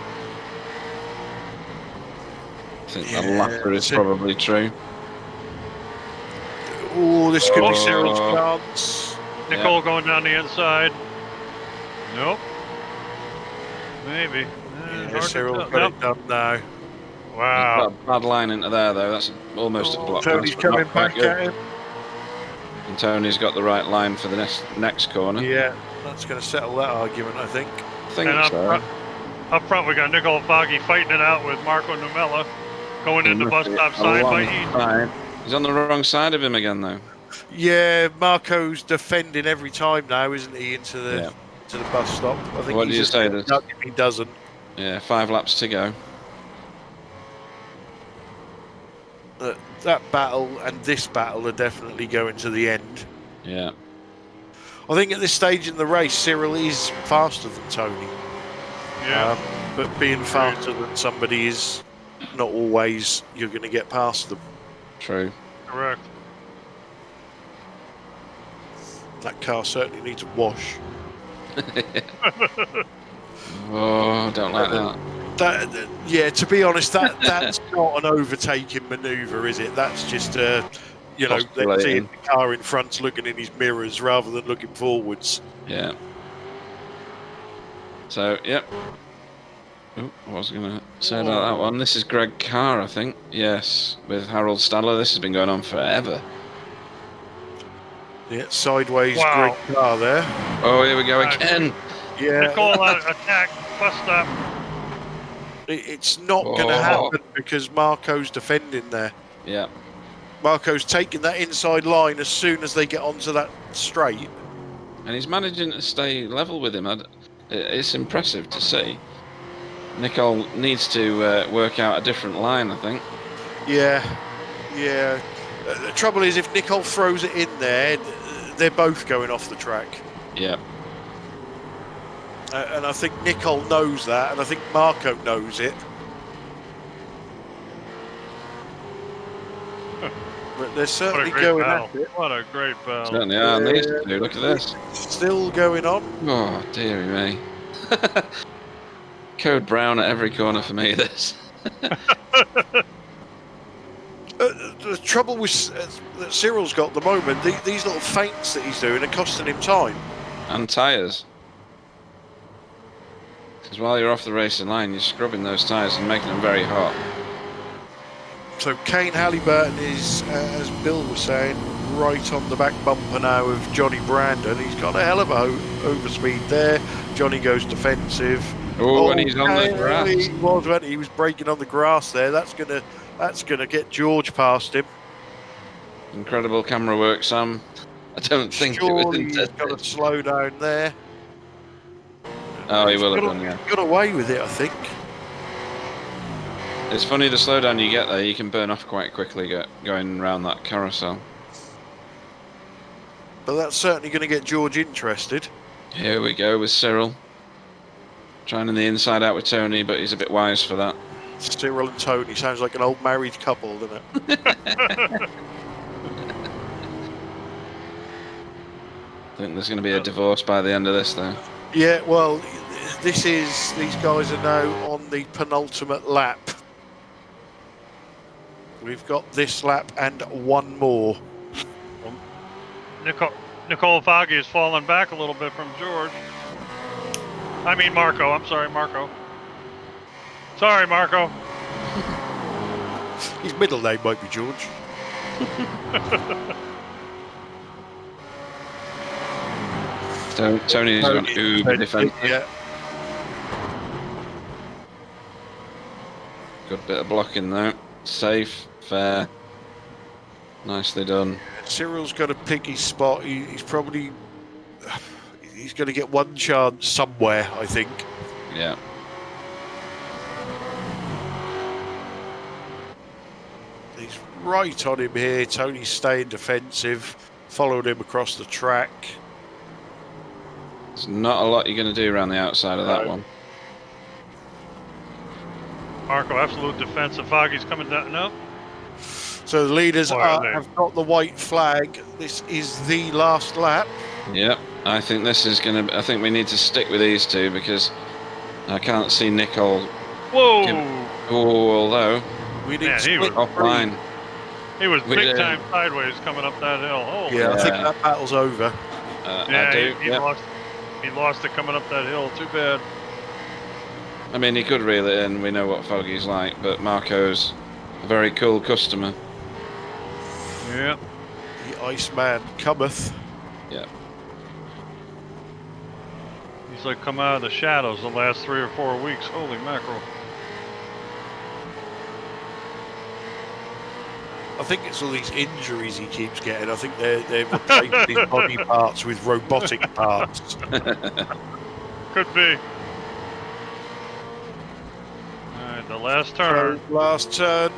I think the latter is probably true. Oh, this could be Cyril's chance. Nicole going down the inside. Nope. Maybe. Cyril's got it done now. Wow. He's got a bad line into there, though. That's almost a block. Tony's coming back at him. And Tony's got the right line for the next corner. Yeah, that's going to settle that argument, I think. I think so. Up front, we got Nicole Foggy fighting it out with Marco Numella going into bus stop side by Eden. He's on the wrong side of him again, though. Yeah, Marco's defending every time now, isn't he, into the bus stop? I think What do you say? He doesn't. Yeah, 5 laps to go. That battle and this battle are definitely going to the end. Yeah. I think at this stage in the race, Cyril is faster than Tony. Yeah. But being faster than somebody is not always you're going to get past them. True. Correct. That car certainly needs a wash. Oh, don't like that. To be honest, that's not an overtaking manoeuvre, is it? That's just let's see if the car in front's looking in his mirrors rather than looking forwards. Yeah. So, yep. Oh, I was going to say about that one. This is Greg Carr, I think. Yes, with Harold Stadler. This has been going on forever. Yeah, sideways Greg Carr there. Oh, here we go again. Yeah. Nicole attack, bus stop. It's not going to happen because Marco's defending there. Yeah. Marco's taking that inside line as soon as they get onto that straight. and he's managing to stay level with him. It's impressive to see. Nicole needs to work out a different line, I think. Yeah. The trouble is, if Nicole throws it in there, they're both going off the track. Yeah. And I think Nicole knows that, and I think Marco knows it. But they're certainly going at it. What a great battle. Certainly are. These two, look at this. Still going on. Oh, dearie me. Code brown at every corner for me, this. The trouble with that Cyril's got at the moment, these little feints that he's doing are costing him time. And tyres. Because while you're off the racing line, you're scrubbing those tyres and making them very hot. So Kane Halliburton is, as Bill was saying, right on the back bumper now of Johnny Brandon. He's got a hell of a overspeed there. Johnny goes defensive. Oh, and he's on the grass. He was braking on the grass there. That's gonna get George past him. Incredible camera work, Sam. I don't think Surely it was he's intended. got to slow down there. Oh, he will have done, yeah. Got away with it, I think. It's funny, the slowdown you get there, you can burn off quite quickly going around that carousel. But that's certainly going to get George interested. Here we go with Cyril. Trying in the inside out with Tony, but he's a bit wise for that. Cyril and Tony sounds like an old married couple, doesn't it? I think there's going to be a divorce by the end of this, though. Yeah, well, these guys are now on the penultimate lap. We've got this lap and one more. Nicole Foggy has fallen back a little bit from George. I mean Marco. I'm sorry, Marco. Sorry, Marco. His middle name might be George. So Tony's on uber defensive. Yeah. Good bit of blocking though. Safe, fair. Nicely done. Cyril's got to pick his spot. He's probably... He's going to get one chance somewhere, I think. Yeah. He's right on him here. Tony's staying defensive. Followed him across the track. There's not a lot you're going to do around the outside of that one. Marco, absolute defensive. Foggy's coming down. No. So the leaders have got the white flag. This is the last lap. Yep. I think this is going to... I think we need to stick with these two because I can't see Nicole... Whoa! Although... We need he was offline. He was big time sideways coming up that hill. Holy I think that battle's over. He lost it coming up that hill. Too bad. I mean, he could reel it in. We know what Foggy's like, but Marco's a very cool customer. Yeah. The Iceman cometh. Yeah. He's like come out of the shadows the last 3 or 4 weeks. Holy mackerel. I think it's all these injuries he keeps getting. I think they're replacing his body parts with robotic parts. Could be. Alright, the last turn. Last turn.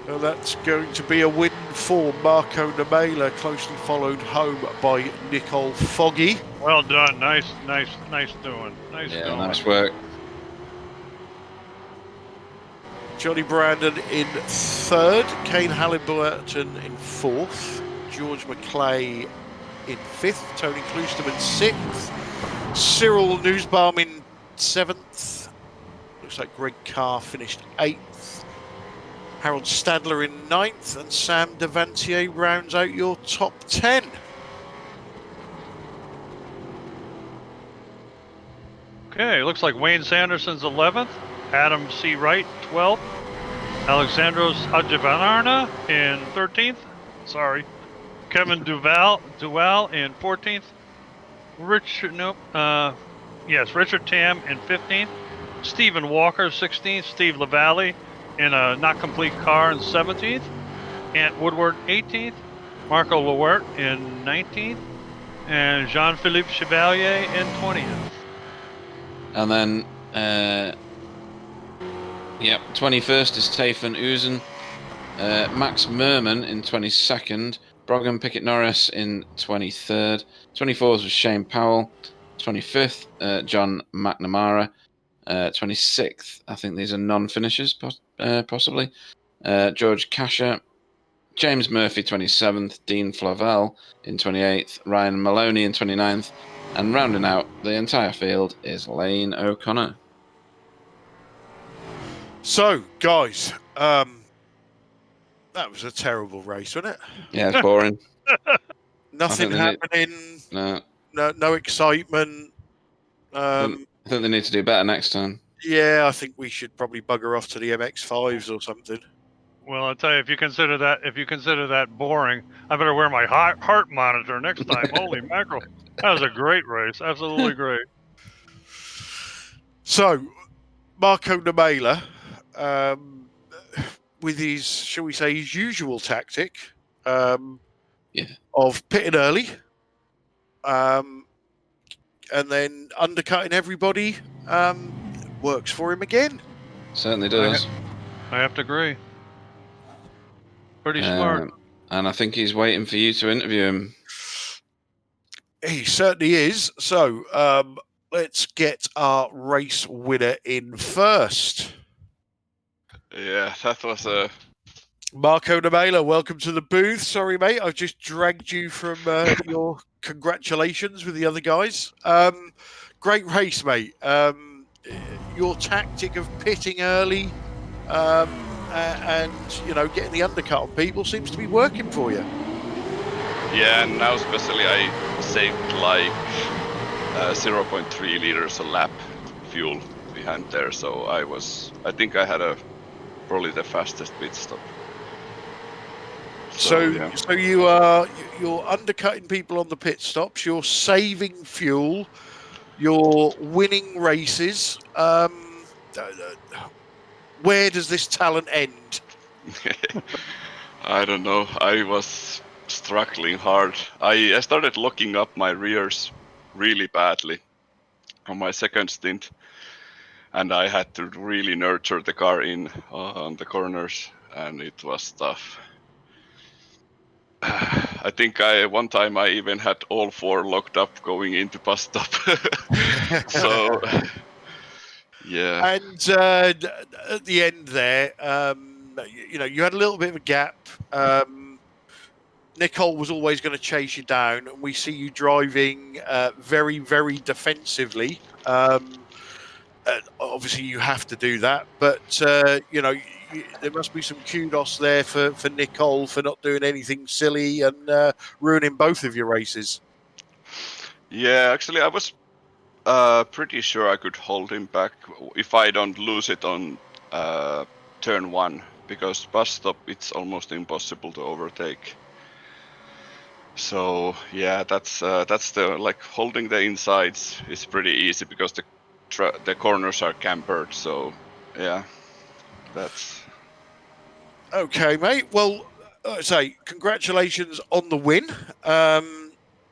And that's going to be a win for Marco Namela, closely followed home by Nicole Foggy. Well done. Nice doing. Nice doing. Nice work. Johnny Brandon in third, Kane Halliburton in fourth, George McClay in fifth, Tony Klosterman sixth, Cyril Nussbaum in seventh, looks like Greg Carr finished eighth, Harold Stadler in ninth, and Sam Devantier rounds out your top 10. Okay, looks like Wayne Sanderson's 11th, Adam C. Wright 12th, Alexandros Hadjivanarna in 13th. Sorry. Kevin Duval in 14th. Richard Tam in 15th. Stephen Walker 16th. Steve LaValle in a not complete car in 17th. Ant Woodward 18th. Marco Lawert in 19th. And Jean-Philippe Chevalier in 20th. And then, 21st is Tayfun Uzun. Max Merman in 22nd. Brogan Pickett Norris in 23rd. 24th was Shane Powell. 25th, John McNamara. 26th, I think these are non-finishers, possibly. George Casher. James Murphy, 27th. Dean Flavel in 28th. Ryan Maloney in 29th. And rounding out the entire field is Lane O'Connor. So, guys, that was a terrible race, wasn't it? Yeah, it's boring. Nothing happening. No excitement. I think they need to do better next time. Yeah, I think we should probably bugger off to the MX5s or something. Well, I'll tell you, if you consider that boring, I better wear my heart monitor next time. Holy mackerel. That was a great race. Absolutely great. So, Marco Namela, with his, shall we say, his usual tactic of pitting early and then undercutting everybody, works for him again. Certainly does. I have to agree. Pretty smart. And I think he's waiting for you to interview him. He certainly is. So let's get our race winner in first. Yeah, that was a... Marco Namela, welcome to the booth. Sorry, mate, I've just dragged you from your congratulations with the other guys. Great race, mate. Your tactic of pitting early and, getting the undercut on people seems to be working for you. Yeah, and now especially I saved like 0.3 liters a lap fuel behind there, so I think I had probably the fastest pit stop. So you're undercutting people on the pit stops, you're saving fuel, you're winning races. Where does this talent end? I don't know. I was struggling hard. I started locking up my rears really badly on my second stint, and I had to really nurture the car in on the corners, and it was tough. I think one time I even had all four locked up going into bus stop. So yeah. And at the end there, you had a little bit of a gap. Nicole was always going to chase you down, and we see you driving very, very defensively. Obviously, you have to do that, but there must be some kudos there for Nicole for not doing anything silly and ruining both of your races. Yeah, actually, I was pretty sure I could hold him back if I don't lose it on turn one, because bus stop it's almost impossible to overtake. So yeah, that's the holding the insides is pretty easy because the corners are cambered. So yeah, that's okay, mate. Well, say congratulations on the win.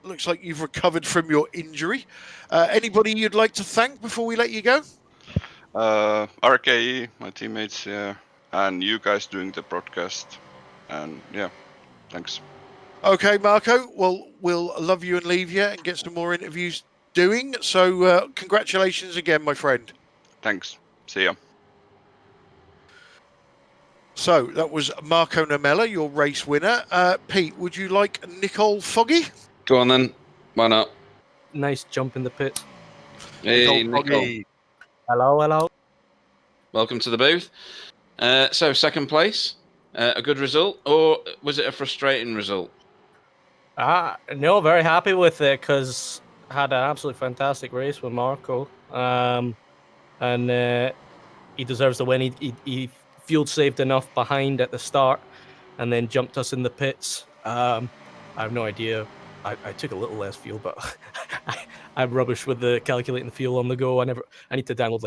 Looks like you've recovered from your injury. Anybody you'd like to thank before we let you go? RKE, my teammates, yeah, and you guys doing the broadcast, and yeah, thanks. Okay, Marco. Well, we'll love you and leave you and get some more interviews doing. So congratulations again, my friend. Thanks. See ya. So that was Marco Namela, your race winner. Pete, would you like Nicole Foggy? Go on then. Why not? Nice jump in the pit. Hey, Nicole Foggy. Hello. Welcome to the booth. So second place, a good result, or was it a frustrating result? No, very happy with it because I had an absolutely fantastic race with Marco. And he deserves the win. He fuel saved enough behind at the start and then jumped us in the pits. I have no idea. I took a little less fuel, but I'm rubbish with the calculating the fuel on the go. I need to download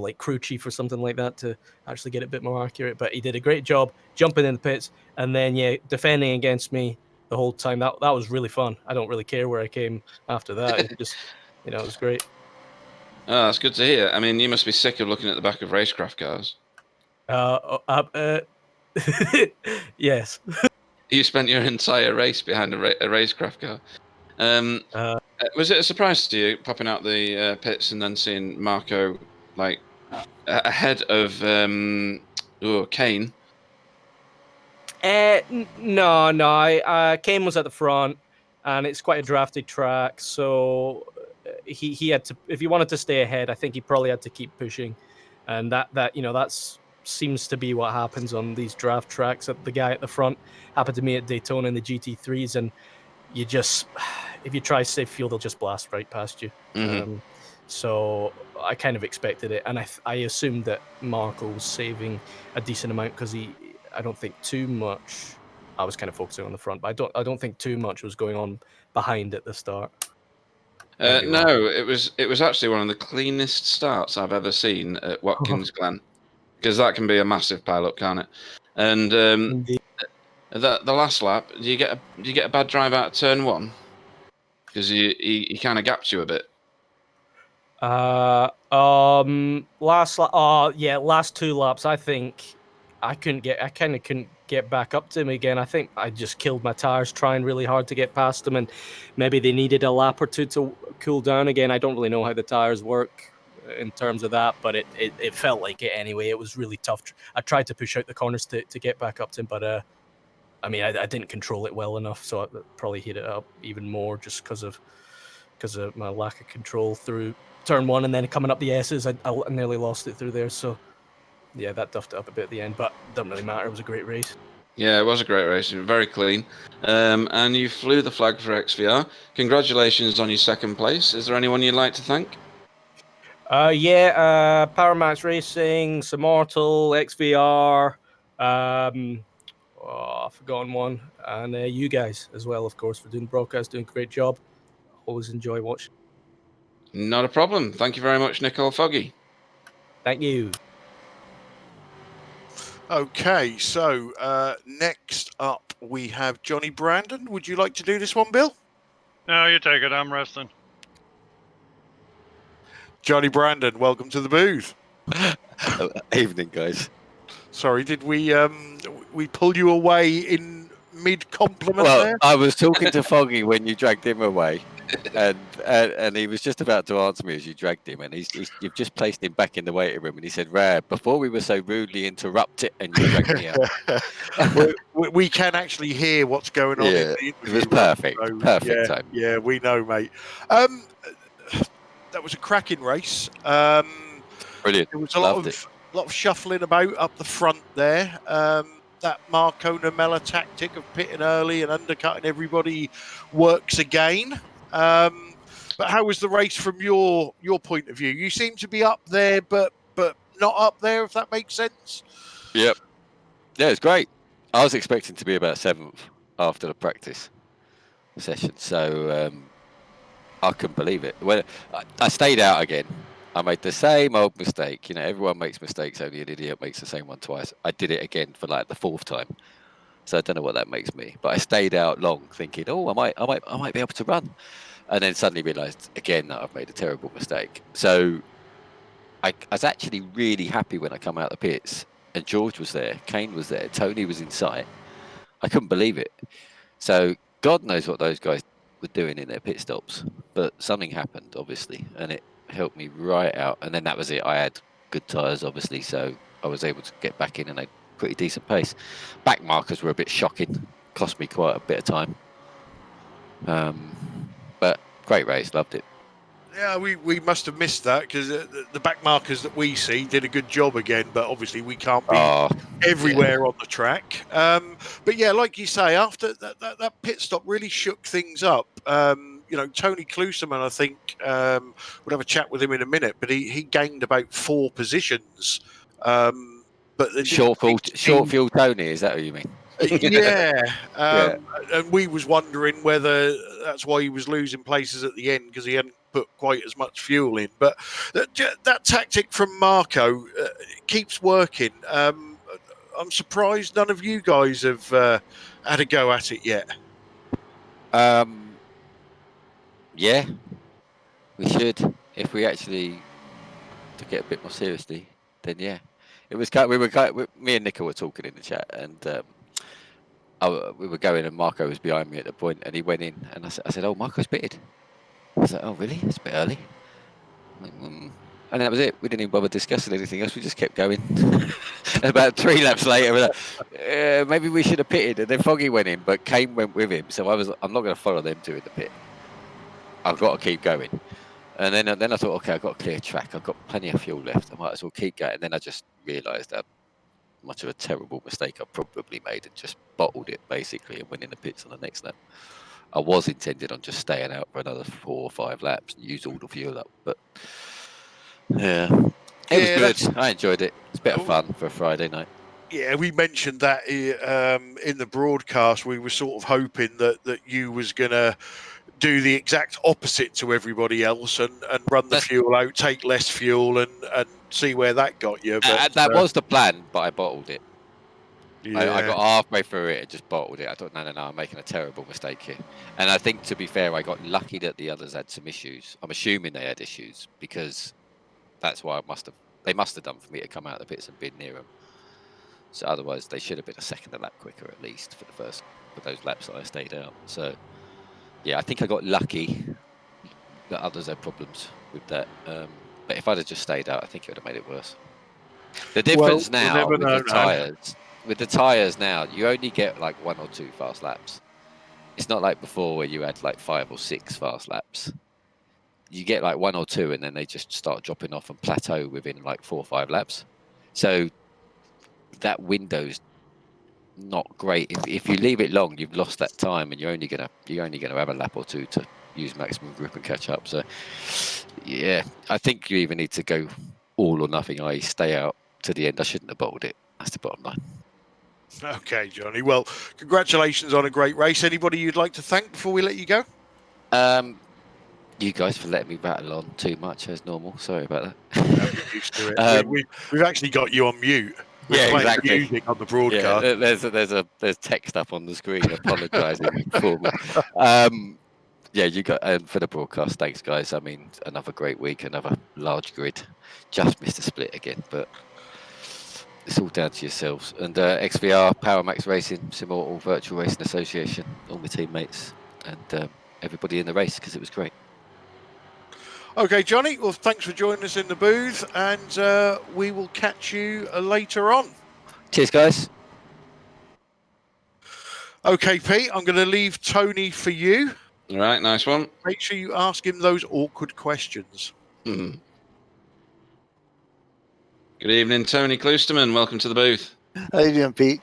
like Crew Chief or something like that to actually get it a bit more accurate. But he did a great job jumping in the pits and then defending against me the whole time. That was really fun. I don't really care where I came after that. It just, it was great. Oh, that's good to hear. I mean, you must be sick of looking at the back of racecraft cars. Yes. You spent your entire race behind a racecraft car. Was it a surprise to you popping out the pits and then seeing Marco like ahead of Kane? No. Kane was at the front, and it's quite a drafted track, so he had to. If he wanted to stay ahead, I think he probably had to keep pushing, and that's seems to be what happens on these draft tracks. That the guy at the front happened to me at Daytona in the GT3s, and you just, if you try safe fuel, they'll just blast right past you. Mm-hmm. So I kind of expected it, and I assumed that Marco was saving a decent amount because I don't think too much. I was kind of focusing on the front, but I don't think too much was going on behind at the start. No, it was actually one of the cleanest starts I've ever seen at Watkins Glen, because that can be a massive pile-up, can't it? And Indeed. the last lap, do you get a bad drive out of turn 1? Because he kind of gapped you a bit. Last 2 laps, I think I kind of couldn't get back up to him again. I think I just killed my tires trying really hard to get past him, and maybe they needed a lap or 2 to cool down again. I don't really know how the tires work in terms of that, but it felt like it anyway. It was really tough. I tried to push out the corners to get back up to him, but I mean, I didn't control it well enough, so I probably hit it up even more just because of my lack of control through turn 1, and then coming up the S's, I nearly lost it through there. So yeah, that duffed it up a bit at the end, but doesn't really matter. It was a great race. Yeah, it was a great race. Very clean. And you flew the flag for XVR. Congratulations on your 2nd place. Is there anyone you'd like to thank? Power Max Racing, Immortal, XVR, I've forgotten one, and you guys as well, of course, for doing the broadcast, doing a great job. Always enjoy watching. Not a problem. Thank you very much, Nicole Foggy. Thank you. Okay, so next up we have Johnny Brandon. Would you like to do this one, Bill? No, you take it. I'm resting. Johnny Brandon, welcome to the booth. Evening, guys. Sorry, did we pull you away in mid-compliment Well, there? I was talking to Foggy when you dragged him away, and he was just about to answer me as you dragged him, and you've just placed him back in the waiting room, and he said, "Rad, before we were so rudely interrupted, and you dragged me out." we can actually hear what's going on. Yeah, in the interview, it was perfect. so, Perfect time. Yeah, we know, mate. That was a cracking race. Brilliant. There was a Loved lot of shuffling about up the front there. That Marco Namella tactic of pitting early and undercutting everybody works again. But how was the race from your point of view? You seem to be up there, but not up there, if that makes sense. Yep. Yeah, it's great. I was expecting to be about 7th after the practice session, so I couldn't believe it. When I stayed out again, I made the same old mistake. You know, everyone makes mistakes. Only an idiot makes the same one twice. I did it again for like the 4th time. So I don't know what that makes me. But I stayed out long, thinking, "Oh, I might be able to run," and then suddenly realised again that I've made a terrible mistake. So I was actually really happy when I come out of the pits, and George was there, Kane was there, Tony was in sight. I couldn't believe it. So God knows what those guys were doing in their pit stops, but something happened, obviously, and it helped me right out. And then that was it. I had good tyres, obviously, so I was able to get back in and a pretty decent pace. Back markers were a bit shocking, cost me quite a bit of time. But great race, loved it. Yeah, we must have missed that because the back markers that we see did a good job again, but obviously we can't be everywhere on the track. But yeah, like you say, after that pit stop really shook things up. You know, Tony Kluseman, I think, we'll have a chat with him in a minute, but he gained about 4 positions. But short fuel Tony, is that what you mean? Yeah. And we was wondering whether that's why he was losing places at the end, because he hadn't put quite as much fuel in. But that tactic from Marco keeps working. I'm surprised none of you guys have had a go at it yet. Yeah, we should. If we actually took it a bit more seriously, then yeah. It was me and Nico were talking in the chat, and we were going, and Marco was behind me at the point, and he went in, and I said, "Oh, Marco's pitted." I was like, "Oh, really? It's a bit early." I'm like, And that was it. We didn't even bother discussing anything else. We just kept going. And about 3 laps later, we're like, maybe we should have pitted. And then Foggy went in, but Kane went with him. So I'm not going to follow them two in the pit. I've got to keep going. And then I thought, okay, I've got a clear track. I've got plenty of fuel left. I might as well keep going. And then I just realised how much of a terrible mistake I probably made and just bottled it, basically, and went in the pits on the next lap. I was intended on just staying out for another 4 or 5 laps and use all the fuel up. But, yeah, it was good. I enjoyed it. It's a bit of fun for a Friday night. Yeah, we mentioned that in the broadcast. We were sort of hoping that you was going to do the exact opposite to everybody else and run the fuel out, take less fuel, and see where that got you. But that was the plan, but I bottled it. Yeah. I got halfway through it and just bottled it. I thought, no, I'm making a terrible mistake here. And I think, to be fair, I got lucky that the others had some issues. I'm assuming they had issues because that's why they must have done for me to come out of the pits and been near them. So otherwise, they should have been a second a lap quicker at least for those laps that I stayed out. So yeah, I think I got lucky that others had problems with that. But if I'd have just stayed out, I think it would have made it worse. The difference now with the tyres now, you only get like 1 or 2 fast laps. It's not like before where you had like 5 or 6 fast laps. You get like 1 or 2 and then they just start dropping off and plateau within like 4 or 5 laps. So that window's not great. If you leave it long, you've lost that time and you're only gonna have a lap or 2 to use maximum grip and catch up. So yeah, I think you even need to go all or nothing, i.e. stay out to the end. I shouldn't have bottled it. That's the bottom line. Okay, Johnny. Well, congratulations on a great race. Anybody you'd like to thank before we let you go? You guys for letting me rattle on too much as normal. Sorry about that. No, used to it. We've actually got you on mute. We're playing exactly. music on the broadcast. Yeah, there's text up on the screen apologising for me. Yeah, you got for the broadcast. Thanks, guys. I mean, another great week, another large grid. Just missed a split again, but it's all down to yourselves. And XVR, Power Max Racing, Simortal, Virtual Racing Association, all my teammates, and everybody in the race because it was great. Okay, Johnny. Well, thanks for joining us in the booth, and we will catch you later on. Cheers, guys. Okay, Pete. I'm going to leave Tony for you. All right, nice one. Make sure you ask him those awkward questions. Good evening, Tony Kloosterman. Welcome to the booth. How you doing, Pete?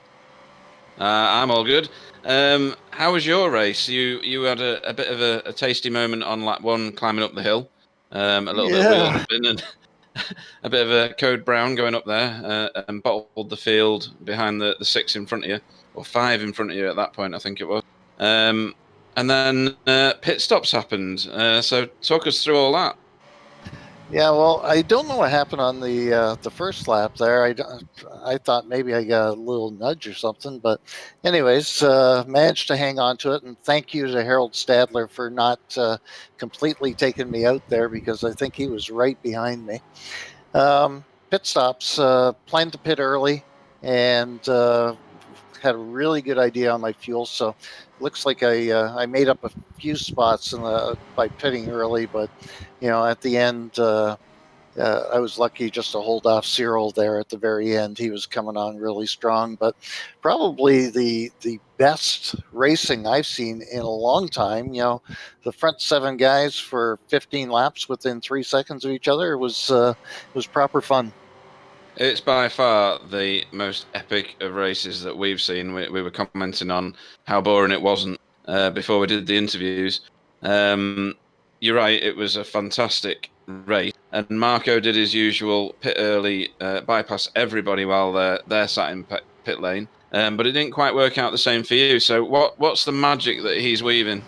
I'm all good. How was your race? You had a bit of a tasty moment on lap 1 climbing up the hill. A little bit of wheel hopping and a bit of a code brown going up there, and bottled the field behind the 6 in front of you, or 5 in front of you at that point, I think it was. And then pit stops happened. So talk us through all that. Yeah, well, I don't know what happened on the first lap there. I thought maybe I got a little nudge or something, but anyways, managed to hang on to it. And thank you to Harold Stadler for not completely taking me out there because I think he was right behind me. Pit stops, planned to pit early, and had a really good idea on my fuel. So looks like I made up a few spots by pitting early, but at the end, I was lucky just to hold off Cyril there at the very end. He was coming on really strong, but probably the best racing I've seen in a long time. The front 7 guys for 15 laps within 3 seconds of each other was proper fun. It's by far the most epic of races that we've seen. We were commenting on how boring it wasn't before we did the interviews. You're right, it was a fantastic race. And Marco did his usual pit early, bypass everybody while they're sat in pit lane. But it didn't quite work out the same for you. So what's the magic that he's weaving?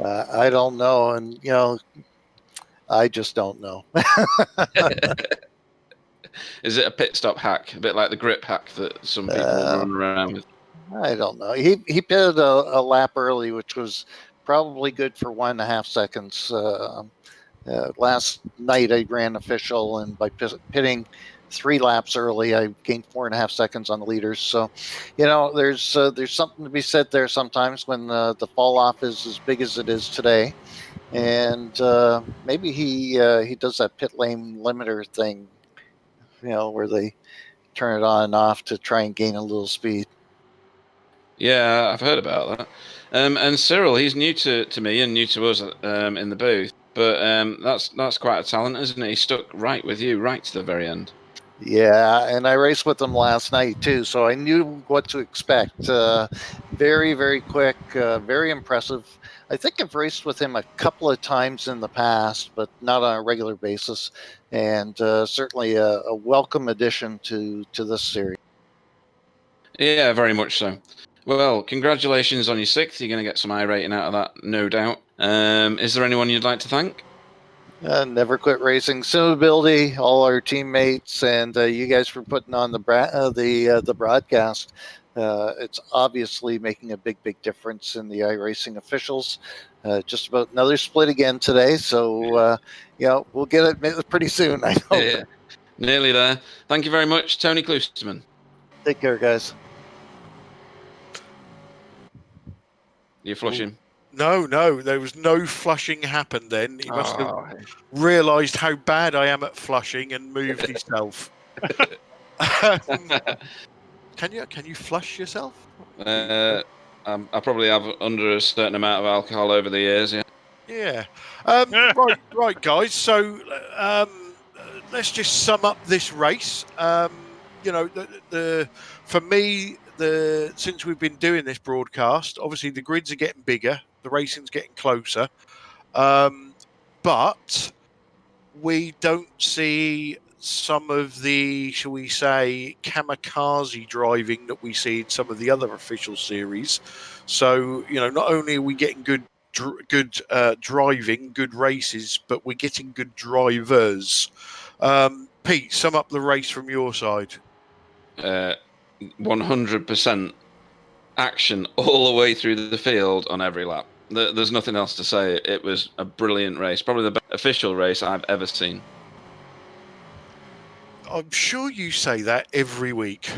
I don't know. And, I just don't know. Is it a pit stop hack? A bit like the grip hack that some people run around with? I don't know. He pitted a lap early, which was probably good for 1.5 seconds. Last night I ran official, and by pitting 3 laps early, I gained 4.5 seconds on the leaders. So, there's something to be said there sometimes when the fall off is as big as it is today, and maybe he does that pit lane limiter thing, where they turn it on and off to try and gain a little speed. Yeah, I've heard about that. And Cyril, he's new to me and new to us in the booth. But that's quite a talent, isn't it? He stuck right with you right to the very end. Yeah, and I raced with him last night too, so I knew what to expect. Very, very quick, very impressive. I think I've raced with him a couple of times in the past, but not on a regular basis, and certainly a welcome addition to this series. Yeah, very much so. Well, congratulations on your 6th. You're going to get some iRating out of that, no doubt. Is there anyone you'd like to thank? Never Quit Racing, Simability, all our teammates, and you guys for putting on the broadcast. It's obviously making a big difference in the iRacing officials. Just about another split again today, so we'll get it pretty soon, I hope. Yeah, nearly there. Thank you very much, Tony Klusterman. Take care, guys. You're flushing. No, there was no flushing happened then. He must have realised how bad I am at flushing and moved himself. Can you flush yourself? I probably have under a certain amount of alcohol over the years. Yeah. Yeah. Right, guys. So let's just sum up this race. For me, since we've been doing this broadcast, obviously the grids are getting bigger, the racing's getting closer, but we don't see some of the, shall we say, kamikaze driving that we see in some of the other official series. So, not only are we getting good driving, good races, but we're getting good drivers. Pete, sum up the race from your side. 100% action all the way through the field on every lap. There's nothing else to say. It was a brilliant race, probably the best official race I've ever seen. I'm sure you say that every week.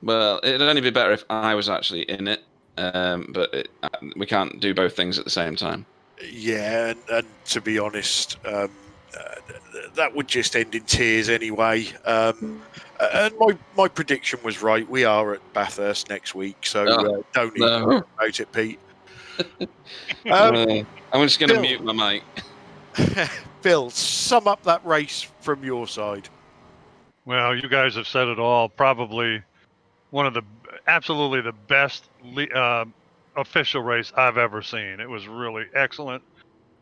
Well, it'd only be better if I was actually in it, but we can't do both things at the same time. Yeah, and to be honest, that would just end in tears anyway. And my prediction was right. We are at Bathurst next week, so don't even worry about it, Pete. I'm just going to mute my mic. Bill, sum up that race from your side. Well, you guys have said it all. Probably absolutely the best official race I've ever seen. It was really excellent.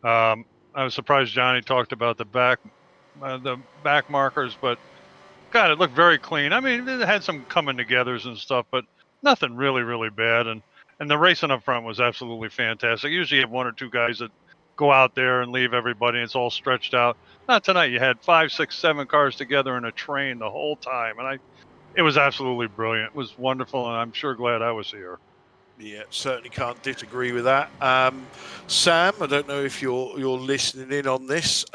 I was surprised Johnny talked about the back markers, but God, it looked very clean. I mean, it had some coming togethers and stuff, but nothing really bad. And the racing up front was absolutely fantastic. Usually you have 1 or 2 guys that go out there and leave everybody, and it's all stretched out. Not tonight. You had 5, 6, 7 cars together in a train the whole time, and it was absolutely brilliant. It was wonderful, and I'm sure glad I was here. Yeah, certainly can't disagree with that. Sam, I don't know if you're listening in on this.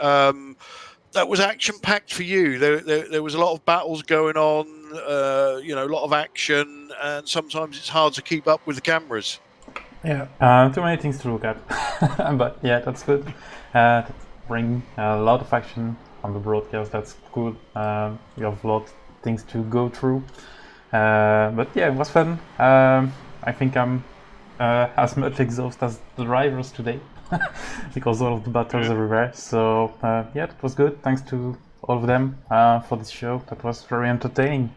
That was action-packed for you. There was a lot of battles going on, a lot of action, and sometimes it's hard to keep up with the cameras. Yeah, too many things to look at. But yeah, that's good. That bring a lot of action on the broadcast. That's cool. You have a lot of things to go through. But yeah, it was fun. I think I'm as much exhausted as the drivers today because all of the battles everywhere. So yeah, that was good. Thanks to all of them for this show. That was very entertaining.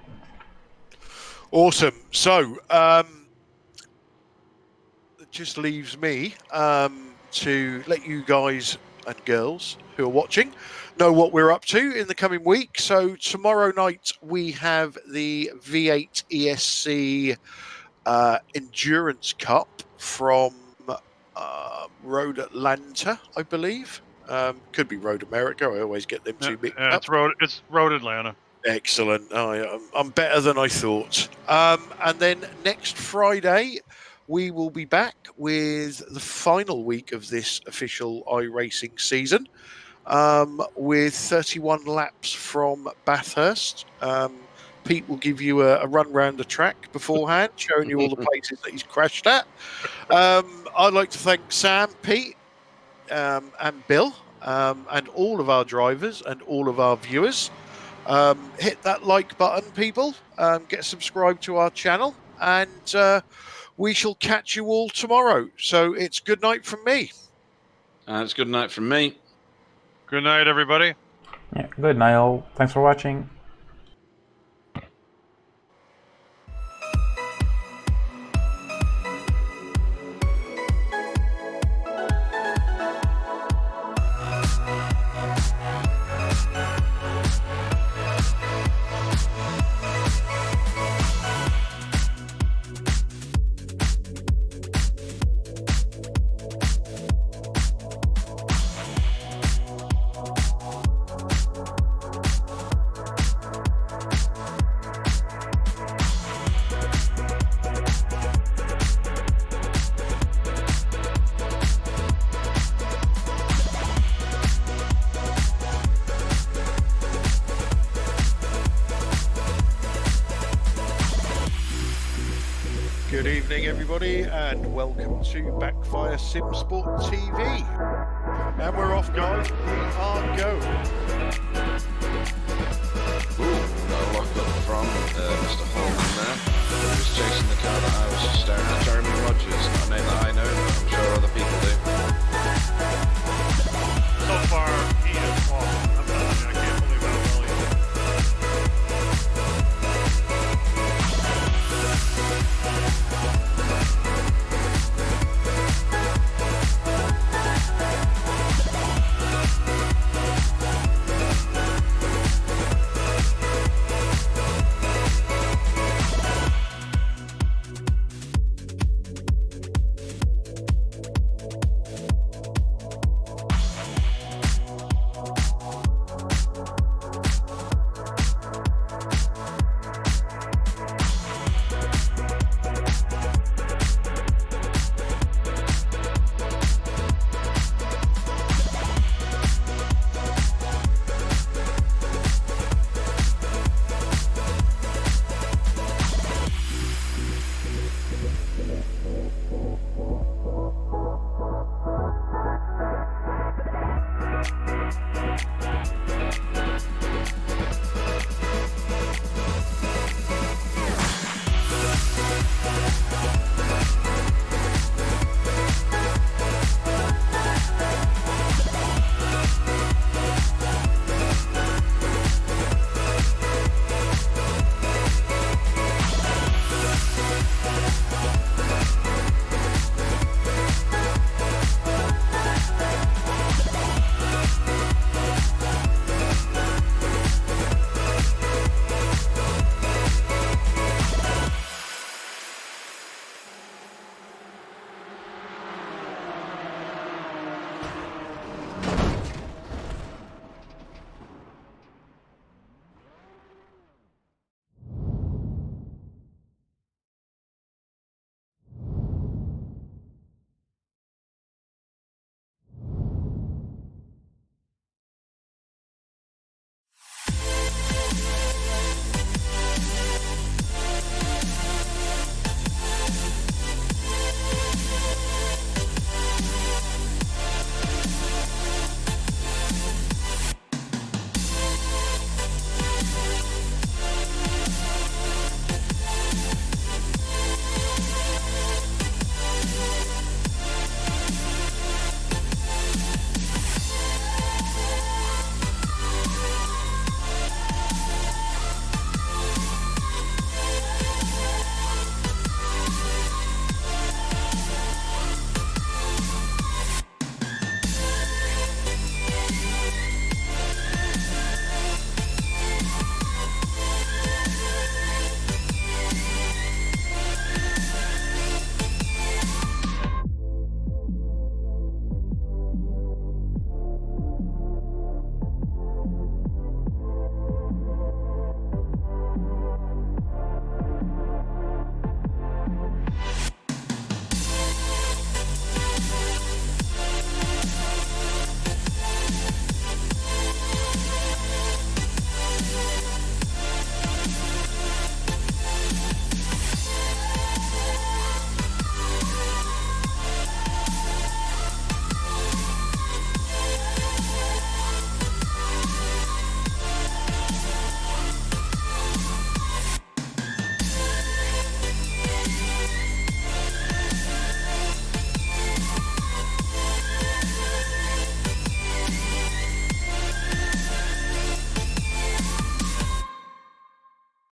Awesome. So it just leaves me to let you guys and girls who are watching know what we're up to in the coming week. So tomorrow night we have the V8 ESC Endurance Cup from Road Atlanta, I believe. Could be Road America. I always get them two mixed up. It's Road Atlanta. Excellent. I'm better than I thought. And then next Friday, we will be back with the final week of this official iRacing season, with 31 laps from Bathurst. Pete will give you a run round the track beforehand, showing you all the places that he's crashed at. I'd like to thank Sam, Pete, and Bill, and all of our drivers and all of our viewers. Hit that like button, people. Get subscribed to our channel, and we shall catch you all tomorrow. So it's good night from me. It's good night from me. Good night, everybody. Yeah, good night all. Thanks for watching. Good evening, everybody, and welcome to Backfire Simsport TV. And we're off, guys. We are go. No lock up from Mr. Holman there. He was chasing the car that I was staring at. Jeremy Rogers, not a name that I know.